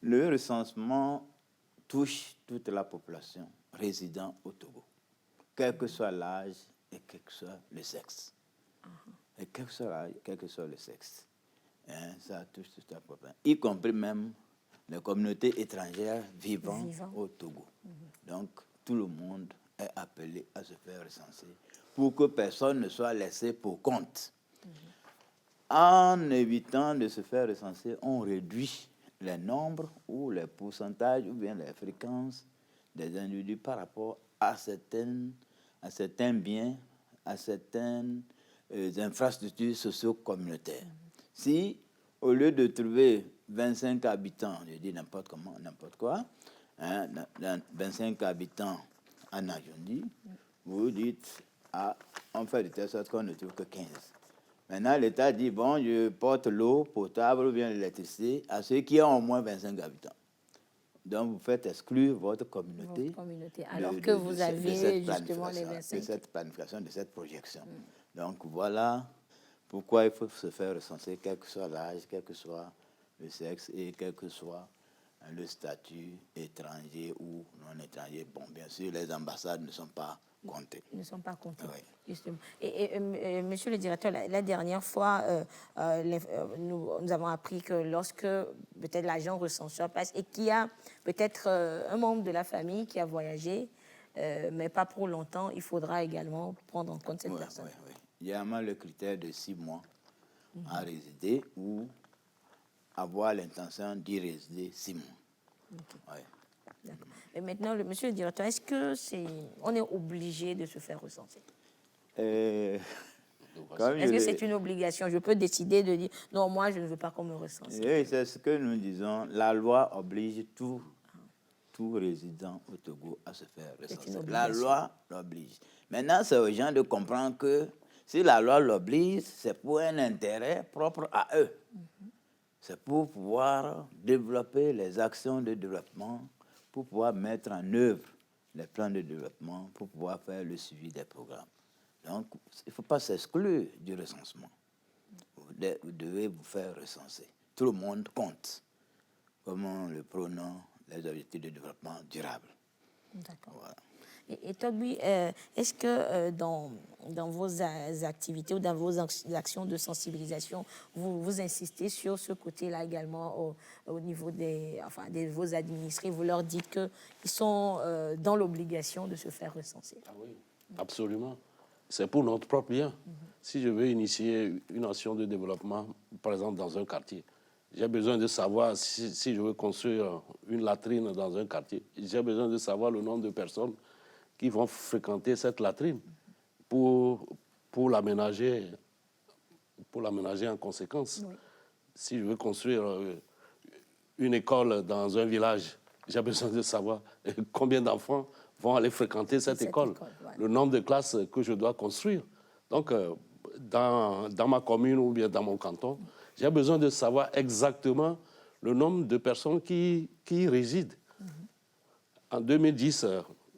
recensement touche toute la population résidant au Togo, quel que soit l'âge et quel que soit le sexe. Et quel que soit l'âge, quel que soit le sexe. Ça touche toute la population, y compris même les communautés étrangères vivant au Togo. Donc, tout le monde est appelé à se faire recenser pour que personne ne soit laissé pour compte. En évitant de se faire recenser, on réduit les nombres ou les pourcentages ou bien les fréquences des individus par rapport à certains biens, à certaines infrastructures socio-communautaires. Si, au lieu de trouver 25 habitants, je dis n'importe comment, n'importe quoi, 25 habitants à Najondi, vous dites, on fait de telle sorte qu'on ne trouve que 15. Maintenant, l'État dit, bon, je porte l'eau potable ou bien l'électricité à ceux qui ont au moins 25 habitants. Donc, vous faites exclure votre communauté. Alors que vous avez justement les 25. De cette planification, de cette projection. Donc, voilà pourquoi il faut se faire recenser, quel que soit l'âge, quel que soit le sexe et quel que soit le statut étranger ou non étranger. Bon, bien sûr, les ambassades ne sont pas comptées. Ils ne sont pas comptés, oui. Justement. Et monsieur le directeur, la dernière fois, nous avons appris que lorsque peut-être l'agent recenseur passe et qu'il y a peut-être un membre de la famille qui a voyagé, mais pas pour longtemps, il faudra également prendre en compte cette personne. Oui. Il y a le critère de 6 mois à résider ou avoir l'intention d'y résider 6 mois. Okay. D'accord. Et maintenant, monsieur le directeur, est-ce qu'on est obligé de se faire recenser? Est-ce que c'est une obligation? Je peux décider de dire, non, moi, je ne veux pas qu'on me recense. Oui, c'est ce que nous disons. La loi oblige tout résident au Togo à se faire recenser. La loi l'oblige. Maintenant, c'est aux gens de comprendre que si la loi l'oblige, c'est pour un intérêt propre à eux. C'est pour pouvoir développer les actions de développement, pour pouvoir mettre en œuvre les plans de développement, pour pouvoir faire le suivi des programmes. Donc, il ne faut pas s'exclure du recensement. Vous devez vous faire recenser. Tout le monde compte. Comment le prônent les objectifs de développement durable. D'accord. Voilà. Et Togbi, est-ce que dans vos activités ou dans vos actions de sensibilisation, vous insistez sur ce côté-là également au niveau de vos administrés? Vous leur dites qu'ils sont dans l'obligation de se faire recenser? Ah oui, absolument. C'est pour notre propre bien. Si je veux initier une action de développement, par exemple dans un quartier, j'ai besoin de savoir si je veux construire une latrine dans un quartier. J'ai besoin de savoir le nombre de personnes qui vont fréquenter cette latrine pour l'aménager en conséquence. Oui. Si je veux construire une école dans un village, j'ai besoin de savoir combien d'enfants vont aller fréquenter cette école, voilà. Le nombre de classes que je dois construire. Donc, dans ma commune ou bien dans mon canton, j'ai besoin de savoir exactement le nombre de personnes qui y résident. En 2010,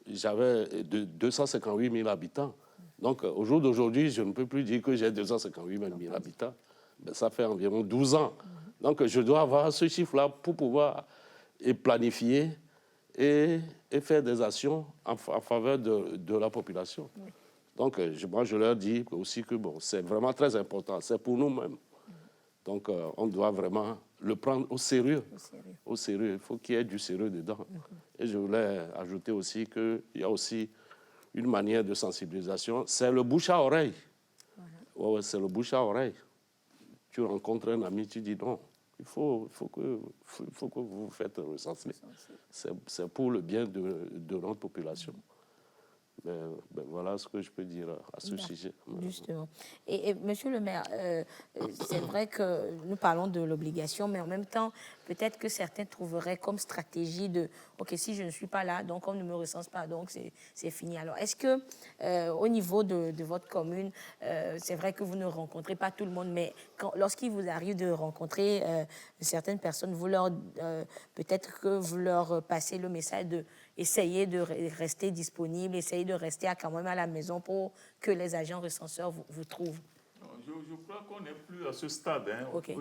j'avais 258 000 habitants. Donc, au jour d'aujourd'hui, je ne peux plus dire que j'ai 258 000 habitants. Ben, ça fait environ 12 ans. Donc, je dois avoir ce chiffre-là pour pouvoir planifier et faire des actions en faveur de la population. Oui. Donc, moi, je leur dis aussi que bon, c'est vraiment très important. C'est pour nous-mêmes. Donc, on doit vraiment le prendre au sérieux. Au sérieux. Il faut qu'il y ait du sérieux dedans. Et je voulais ajouter aussi qu'il y a aussi une manière de sensibilisation, c'est le bouche à oreille. Ouais, c'est le bouche à oreille. Tu rencontres un ami, tu dis non, il faut que vous vous faites recenser. C'est pour le bien de notre population. Ben, voilà ce que je peux dire à ce sujet. Justement. Et monsieur le maire, c'est vrai que nous parlons de l'obligation, mais en même temps, peut-être que certains trouveraient comme stratégie de OK, si je ne suis pas là, donc on ne me recense pas, donc c'est fini. Alors, est-ce que au niveau de votre commune, c'est vrai que vous ne rencontrez pas tout le monde, mais lorsqu'il vous arrive de rencontrer certaines personnes, vous leur peut-être que vous leur passez le message de essayer de rester disponible, essayer de rester quand même à la maison pour que les agents recenseurs vous trouvent. Non, je crois qu'on n'est plus à ce stade. Hein, Okay.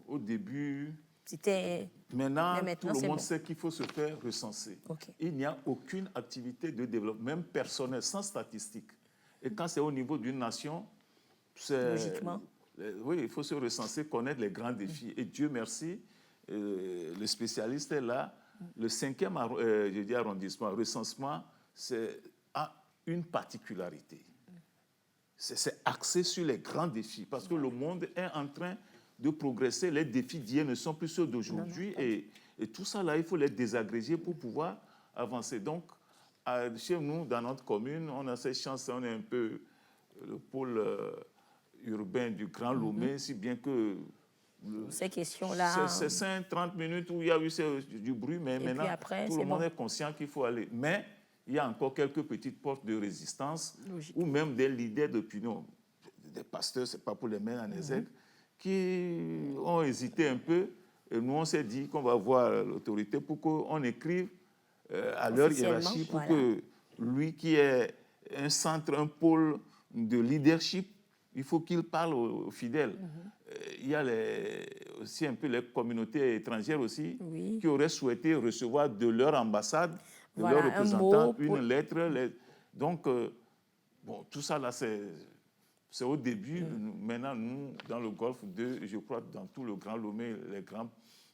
Au début. C'était. Maintenant, tout le monde sait qu'il faut se faire recenser. Okay. Il n'y a aucune activité de développement, même personnelle, sans statistique. Et quand c'est au niveau d'une nation, c'est. Logiquement. Oui, il faut se recenser, connaître les grands défis. Et Dieu merci, le spécialiste est là. Le 5e arrondissement, recensement, a une particularité. C'est axé sur les grands défis, parce que le monde est en train de progresser. Les défis d'hier ne sont plus ceux d'aujourd'hui. Et tout ça, là, il faut les désagréger pour pouvoir avancer. Donc, chez nous, dans notre commune, on a cette chance, on est un peu le pôle urbain du Grand Lomé, si bien que... Ces questions-là... C'est 5-30 minutes où il y a eu du bruit, mais maintenant, après, tout le monde est conscient qu'il faut aller. Mais il y a encore quelques petites portes de résistance, ou même des leaders d'opinion, des pasteurs, ce n'est pas pour les mains en exergue, qui ont hésité un peu. Et nous, on s'est dit qu'on va voir l'autorité pour qu'on écrive à leur hiérarchie, pour que lui qui est un centre, un pôle de leadership, il faut qu'il parle aux fidèles. Il y a aussi un peu les communautés étrangères aussi qui auraient souhaité recevoir de leur ambassade, de leurs représentants, une lettre. Donc, bon, tout ça là, c'est au début. Maintenant, nous, dans le Golfe 2, je crois dans tout le Grand Lomé,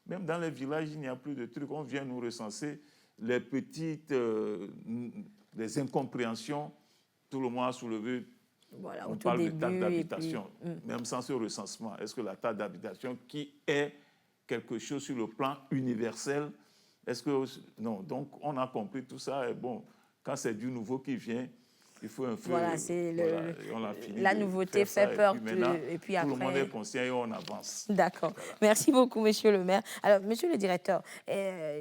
même dans les villages, il n'y a plus de trucs. On vient nous recenser les petites les incompréhensions. Tout le monde a soulevé. Voilà, on parle de taxe d'habitation, même sans ce recensement. Est-ce que la taxe d'habitation, qui est quelque chose sur le plan universel, est-ce que... Non, donc on a compris tout ça. Et bon, quand c'est du nouveau qui vient, il faut un peu... Voilà, c'est la nouveauté fait peur. Et puis après, tout le monde est conscient et on avance. D'accord. Voilà. Merci beaucoup, monsieur le maire. Alors, monsieur le directeur,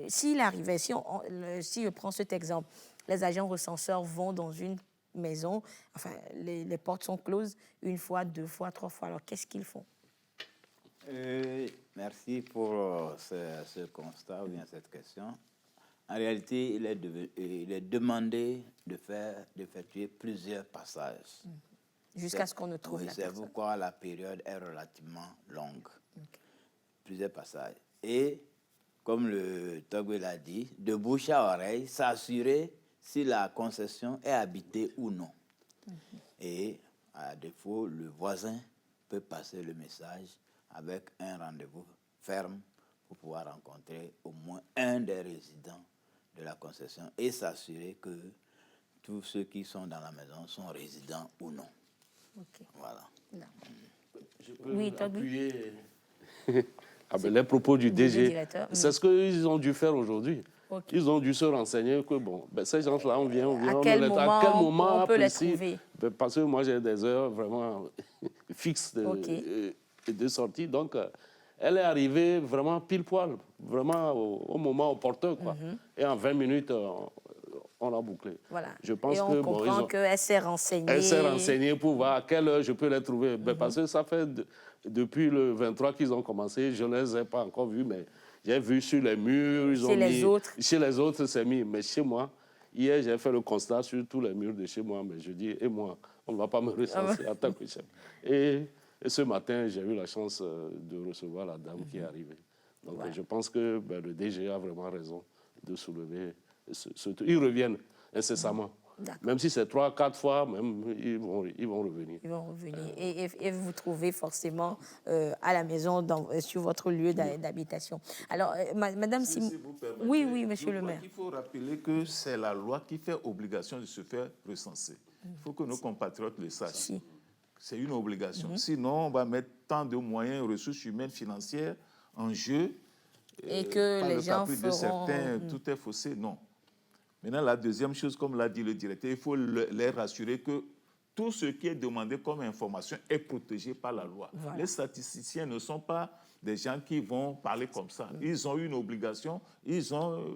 s'il arrivait, si je prends cet exemple, les agents recenseurs vont dans une maison, enfin, les portes sont closes 1 fois, 2 fois, 3 fois. Alors, qu'est-ce qu'ils font? Merci pour ce constat ou bien cette question. En réalité, il est demandé d'effectuer plusieurs passages. Jusqu'à ce qu'on ne trouve la personne. C'est pourquoi la période est relativement longue. Okay. Plusieurs passages. Et, comme le Togo l'a dit, de bouche à oreille, s'assurer si la concession est habitée ou non. Et, à défaut, le voisin peut passer le message avec un rendez-vous ferme pour pouvoir rencontrer au moins un des résidents de la concession et s'assurer que tous ceux qui sont dans la maison sont résidents ou non. Okay. Voilà. Je peux appuyer les propos du DG. C'est ce qu'ils ont dû faire aujourd'hui. Okay. Ils ont dû se renseigner que, bon, ces gens-là, on vient, à quel moment on peut les trouver? Parce que moi, j'ai des heures vraiment fixes de sortie. Donc, elle est arrivée vraiment pile poil, vraiment au moment opportun, quoi. Et en 20 minutes, on a bouclé. Voilà. Je pense et on comprend qu'elle s'est renseignée. Elle s'est renseignée pour voir à quelle heure je peux les trouver. Parce que ça fait depuis le 23 qu'ils ont commencé. Je ne les ai pas encore vus, mais j'ai vu sur les murs. Chez les autres, c'est mis. Mais chez moi, hier, j'ai fait le constat sur tous les murs de chez moi. Mais je dis, et moi, on ne va pas me recenser en tant que chef. Et ce matin, j'ai eu la chance de recevoir la dame qui est arrivée. Donc, je pense que le DG a vraiment raison de soulever ce truc. Ils reviennent incessamment. Même si c'est 3, 4 fois, même, ils vont revenir. Ils vont revenir. Et vous vous trouvez forcément à la maison, sur votre lieu d'habitation. Alors, Madame Simon... Si vous permettez, Oui, monsieur le maire. Il faut rappeler que c'est la loi qui fait obligation de se faire recenser. Il faut que nos compatriotes le sachent. Si. C'est une obligation. Sinon, on va mettre tant de moyens, ressources humaines, financières en jeu. Et que par les le gens caprice de certains, tout est faussé. Non. Maintenant, la deuxième chose, comme l'a dit le directeur, il faut les rassurer que tout ce qui est demandé comme information est protégé par la loi. Voilà. Les statisticiens ne sont pas des gens qui vont parler comme ça. Ils ont une obligation, ils ont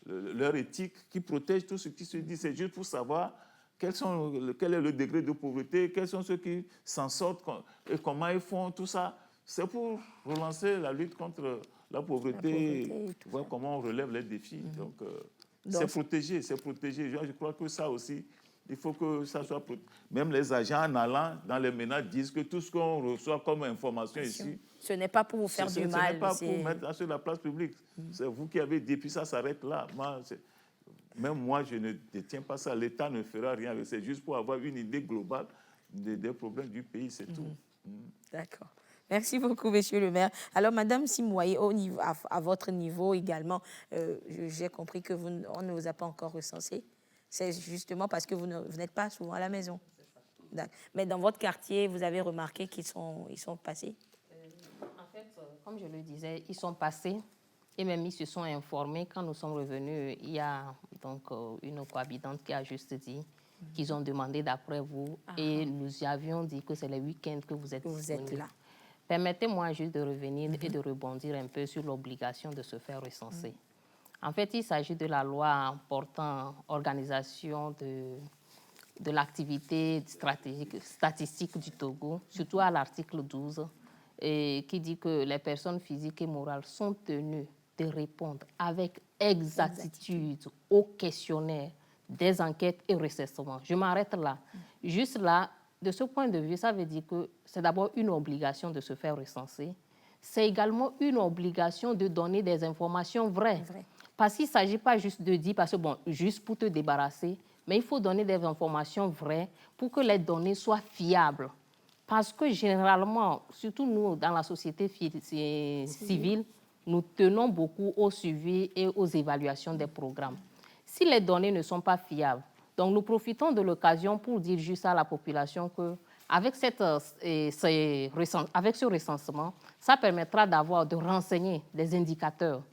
leur éthique qui protège tout ce qui se dit. C'est juste pour savoir quel est le degré de pauvreté, quels sont ceux qui s'en sortent et comment ils font tout ça. C'est pour relancer la lutte contre la pauvreté voir comment on relève les défis. Donc, c'est protégé, c'est protégé. Je crois que ça aussi, il faut que ça soit protégé. Même les agents en allant dans les ménages disent que tout ce qu'on reçoit comme information ici, ce n'est pas pour vous faire du mal. Ce n'est pas pour mettre sur la place publique. C'est vous qui avez dit, puis ça s'arrête là. Même moi, je ne détiens pas ça. L'État ne fera rien avec ça. C'est juste pour avoir une idée globale des problèmes du pays, c'est tout. D'accord. Merci beaucoup, monsieur le maire. Alors, Madame Simouaye, à votre niveau également, j'ai compris que on ne vous a pas encore recensé. C'est justement parce que vous n'êtes pas souvent à la maison. Mais dans votre quartier, vous avez remarqué qu'ils sont passés? En fait, comme je le disais, ils sont passés et même ils se sont informés. Quand nous sommes revenus, il y a donc une cohabitante qui a juste dit qu'ils ont demandé d'après vous et nous y avions dit que c'est le week-end que vous êtes là. Permettez-moi juste de revenir et de rebondir un peu sur l'obligation de se faire recenser. En fait, il s'agit de la loi portant organisation de l'activité statistique du Togo, surtout à l'article 12, qui dit que les personnes physiques et morales sont tenues de répondre avec exactitude aux questionnaires, des enquêtes et recensements. Je m'arrête là. Juste là, de ce point de vue, ça veut dire que c'est d'abord une obligation de se faire recenser. C'est également une obligation de donner des informations vraies. Parce qu'il ne s'agit pas juste de dire, parce que bon, juste pour te débarrasser, mais il faut donner des informations vraies pour que les données soient fiables. Parce que généralement, surtout nous, dans la société civile, nous tenons beaucoup au suivi et aux évaluations des programmes. Si les données ne sont pas fiables, donc nous profitons de l'occasion pour dire juste à la population qu'avec avec ce recensement, ça permettra de renseigner des indicateurs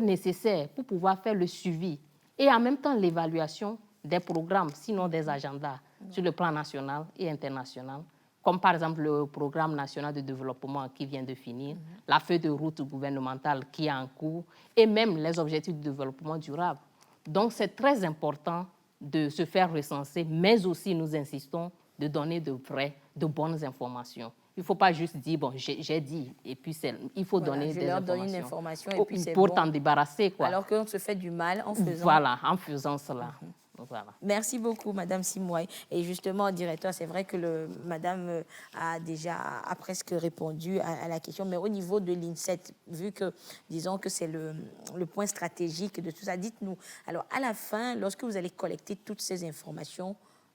nécessaires pour pouvoir faire le suivi et en même temps l'évaluation des programmes, sinon des agendas sur le plan national et international, comme par exemple le programme national de développement qui vient de finir, la feuille de route gouvernementale qui est en cours et même les objectifs de développement durable. Donc c'est très important de se faire recenser, mais aussi nous insistons de donner de bonnes informations. Il ne faut pas juste dire, bon, j'ai dit, et puis il faut donner des informations. Donne une information et puis c'est pour bon. t'en débarrasser, quoi. Alors qu'on se fait du mal en faisant... Voilà, en faisant cela. Voilà. Merci beaucoup, Madame Simouaye. Et justement, directeur, c'est vrai que Madame a presque répondu à la question, mais au niveau de l'INSET, vu que, disons que c'est le point stratégique de tout ça, dites-nous, alors à la fin, lorsque vous allez collecter toutes ces informations,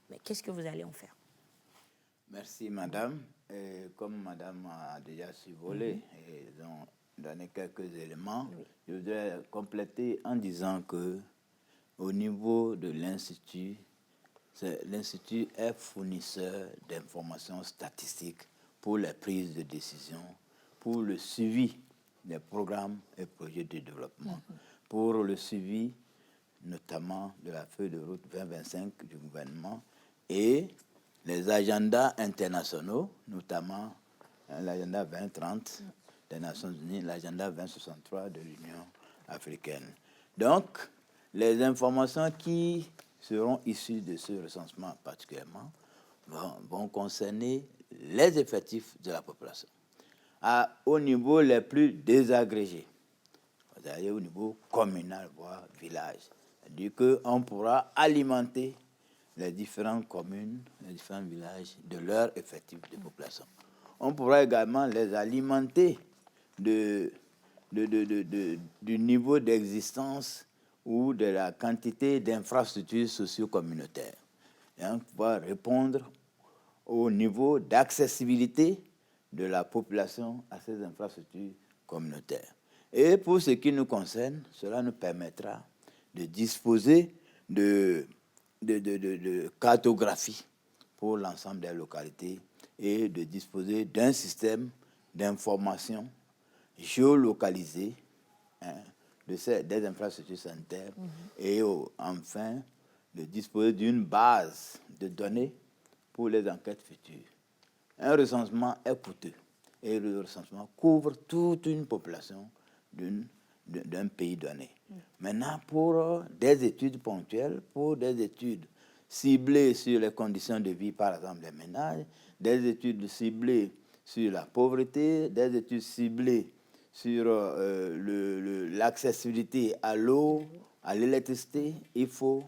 mais qu'est-ce que vous allez en faire? Merci, Madame. Et comme Madame a déjà survolé et donné quelques éléments, je voudrais compléter en disant que au niveau de l'Institut, l'Institut est fournisseur d'informations statistiques pour les prises de décision, pour le suivi des programmes et projets de développement, pour le suivi notamment de la feuille de route 2025 du gouvernement et les agendas internationaux, notamment l'agenda 2030 des Nations Unies, l'agenda 2063 de l'Union africaine. Donc, les informations qui seront issues de ce recensement particulièrement vont concerner les effectifs de la population au niveau les plus désagrégés, c'est-à-dire au niveau communal, voire village. C'est-à-dire qu'on pourra alimenter les différentes communes, les différents villages de leur effectif de population. On pourra également les alimenter du niveau d'existence ou de la quantité d'infrastructures socio-communautaires. Et on va répondre au niveau d'accessibilité de la population à ces infrastructures communautaires. Et pour ce qui nous concerne, cela nous permettra de disposer de cartographie pour l'ensemble des localités et de disposer d'un système d'information géolocalisé des infrastructures sanitaires et enfin de disposer d'une base de données pour les enquêtes futures. Un recensement est coûteux et le recensement couvre toute une population d'un pays donné. Maintenant, pour des études ponctuelles, pour des études ciblées sur les conditions de vie, par exemple des ménages, des études ciblées sur la pauvreté, des études ciblées sur l'accessibilité à l'eau, à l'électricité, il faut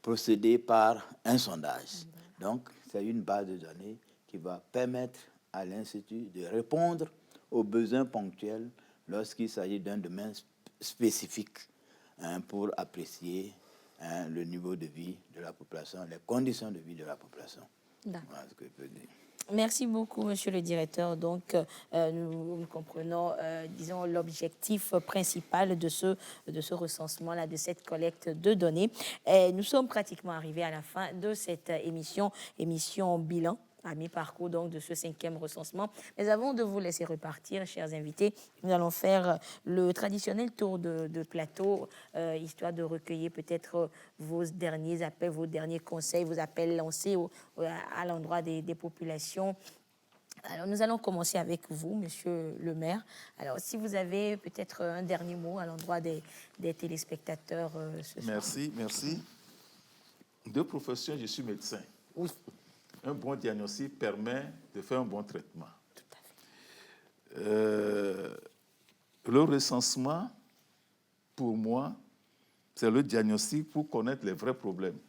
procéder par un sondage. Donc, c'est une base de données qui va permettre à l'Institut de répondre aux besoins ponctuels lorsqu'il s'agit d'un domaine spécifique pour apprécier le niveau de vie de la population, les conditions de vie de la population. Voilà ce que je peux dire. Merci beaucoup, monsieur le directeur. Donc, nous comprenons, disons, l'objectif principal de ce recensement-là, de cette collecte de données. Et nous sommes pratiquement arrivés à la fin de cette émission bilan à mi-parcours donc de ce 5e recensement. Mais avant de vous laisser repartir, chers invités, nous allons faire le traditionnel tour de plateau, histoire de recueillir peut-être vos derniers appels, vos derniers conseils, vos appels lancés à l'endroit des populations. Alors, nous allons commencer avec vous, monsieur le maire. Alors, si vous avez peut-être un dernier mot à l'endroit des téléspectateurs ce soir. Merci. De profession, je suis médecin. Oui. Un bon diagnostic permet de faire un bon traitement. Tout à fait. Le recensement, pour moi, c'est le diagnostic pour connaître les vrais problèmes.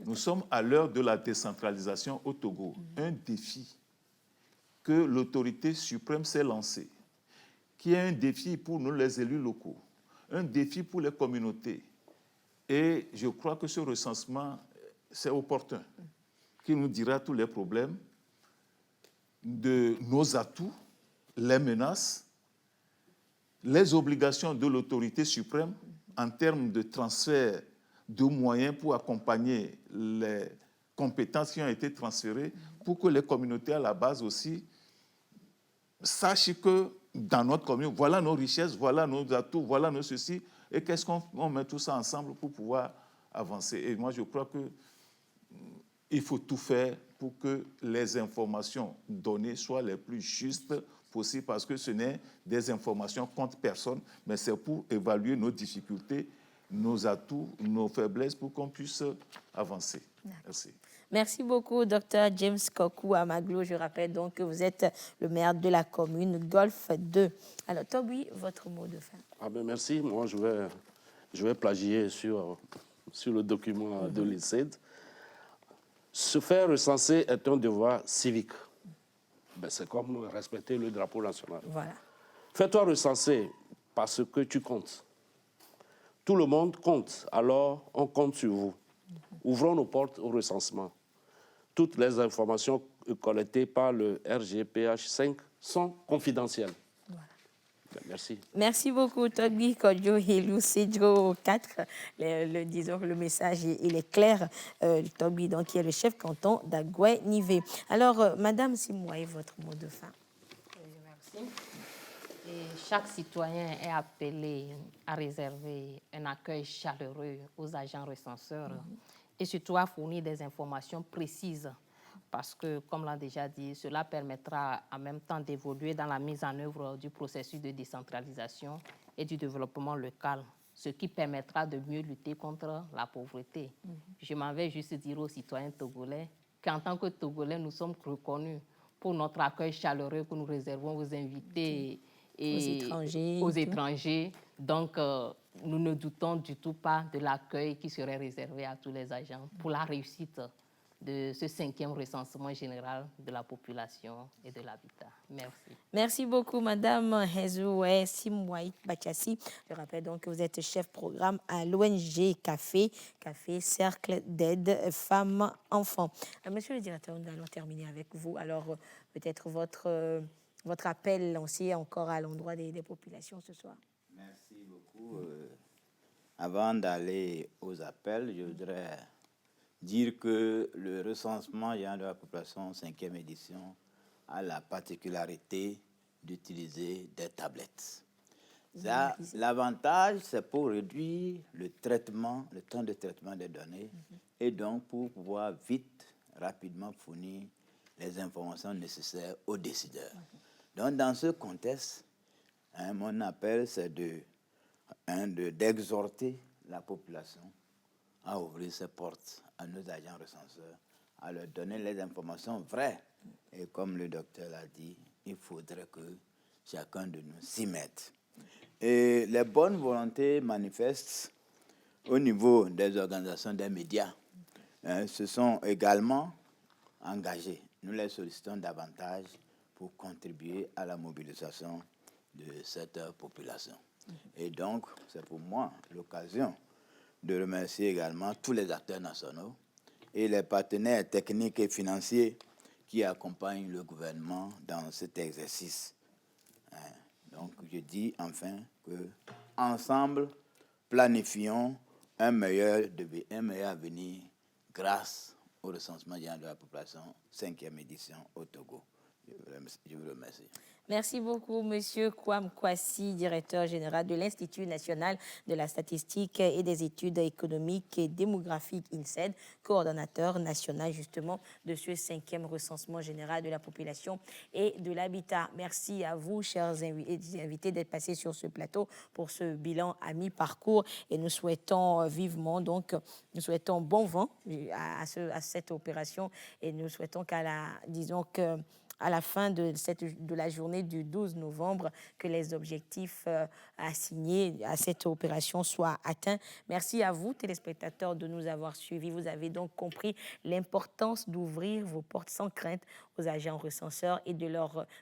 Nous sommes à l'heure de la décentralisation au Togo, un défi que l'autorité suprême s'est lancé, qui est un défi pour nous les élus locaux, un défi pour les communautés. Et je crois que ce recensement, c'est opportun, qui nous dira tous les problèmes, de nos atouts, les menaces, les obligations de l'autorité suprême en termes de transfert de moyens pour accompagner les compétences qui ont été transférées, pour que les communautés à la base aussi sachent que dans notre commune, voilà nos richesses, voilà nos atouts, voilà nos ceci, et qu'est-ce qu'on met tout ça ensemble pour pouvoir avancer. Et moi, je crois que il faut tout faire pour que les informations données soient les plus justes possibles, parce que ce n'est des informations contre personne, mais c'est pour évaluer nos difficultés, nos atouts, nos faiblesses, pour qu'on puisse avancer. Merci. Merci beaucoup, Dr James Kokou Amaglo. Je rappelle donc que vous êtes le maire de la commune Golfe 2. Alors, Toby, votre mot de fin. Merci. Moi, je vais plagier sur le document de l'INSEAD. Se faire recenser est un devoir civique. C'est comme respecter le drapeau national. Voilà. Fais-toi recenser parce que tu comptes. Tout le monde compte, alors on compte sur vous. Ouvrons nos portes au recensement. Toutes les informations collectées par le RGPH 5 sont confidentielles. Voilà. Merci. Merci beaucoup, Toby Kodjo Helou Sedjo 4. Disons que le message il est clair. Toby, donc, qui est le chef canton d'Agoué-Nivé. Alors, Madame Simouaï, votre mot de fin. Merci. Et chaque citoyen est appelé à réserver un accueil chaleureux aux agents recenseurs et surtout à fournir des informations précises parce que, comme l'a déjà dit, cela permettra en même temps d'évoluer dans la mise en œuvre du processus de décentralisation et du développement local, ce qui permettra de mieux lutter contre la pauvreté. Je m'en vais juste dire aux citoyens togolais qu'en tant que Togolais, nous sommes reconnus pour notre accueil chaleureux que nous réservons aux invités et aux étrangers. Donc, nous ne doutons du tout pas de l'accueil qui serait réservé à tous les agents pour la réussite de ce 5e recensement général de la population et de l'habitat. Merci. Merci beaucoup, Madame Hezoué Simouaï Bachassi. Je rappelle donc que vous êtes chef programme à l'ONG Café Cercle d'aide femmes-enfants. Monsieur le directeur, nous allons terminer avec vous. Alors, peut-être votre appel lancé encore à l'endroit des populations ce soir. Merci beaucoup. Avant d'aller aux appels, je voudrais dire que le recensement général de la population 5e édition a la particularité d'utiliser des tablettes. L'avantage, c'est pour réduire le temps de traitement des données et donc pour pouvoir vite, rapidement fournir les informations nécessaires aux décideurs. Donc, dans ce contexte, mon appel, c'est d'exhorter la population à ouvrir ses portes à nos agents recenseurs, à leur donner les informations vraies. Et comme le docteur l'a dit, il faudrait que chacun de nous s'y mette. Et les bonnes volontés manifestes au niveau des organisations des médias se sont également engagées. Nous les sollicitons davantage pour contribuer à la mobilisation de cette population. Et donc, c'est pour moi l'occasion de remercier également tous les acteurs nationaux et les partenaires techniques et financiers qui accompagnent le gouvernement dans cet exercice. Donc, je dis enfin que ensemble, planifions un meilleur avenir grâce au recensement général de la population 5e édition au Togo. Je vous remercie. Merci beaucoup, Monsieur Kwam Kwasi, directeur général de l'Institut national de la statistique et des études économiques et démographiques INSED, coordonnateur national justement de ce 5e recensement général de la population et de l'habitat. Merci à vous, chers invités, d'être passés sur ce plateau pour ce bilan à mi-parcours et nous souhaitons vivement, donc, nous souhaitons bon vent à cette opération et nous souhaitons qu'à la fin de la journée du 12 novembre, que les objectifs assignés à cette opération soient atteints. Merci à vous, téléspectateurs, de nous avoir suivis. Vous avez donc compris l'importance d'ouvrir vos portes sans crainte aux agents recenseurs et de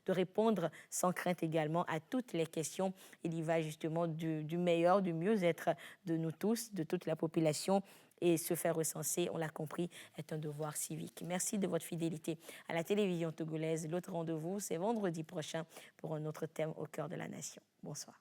répondre sans crainte également à toutes les questions. Il y va justement du meilleur, du mieux-être de nous tous, de toute la population. Et se faire recenser, on l'a compris, est un devoir civique. Merci de votre fidélité à la télévision togolaise. L'autre rendez-vous, c'est vendredi prochain pour un autre thème au cœur de la nation. Bonsoir.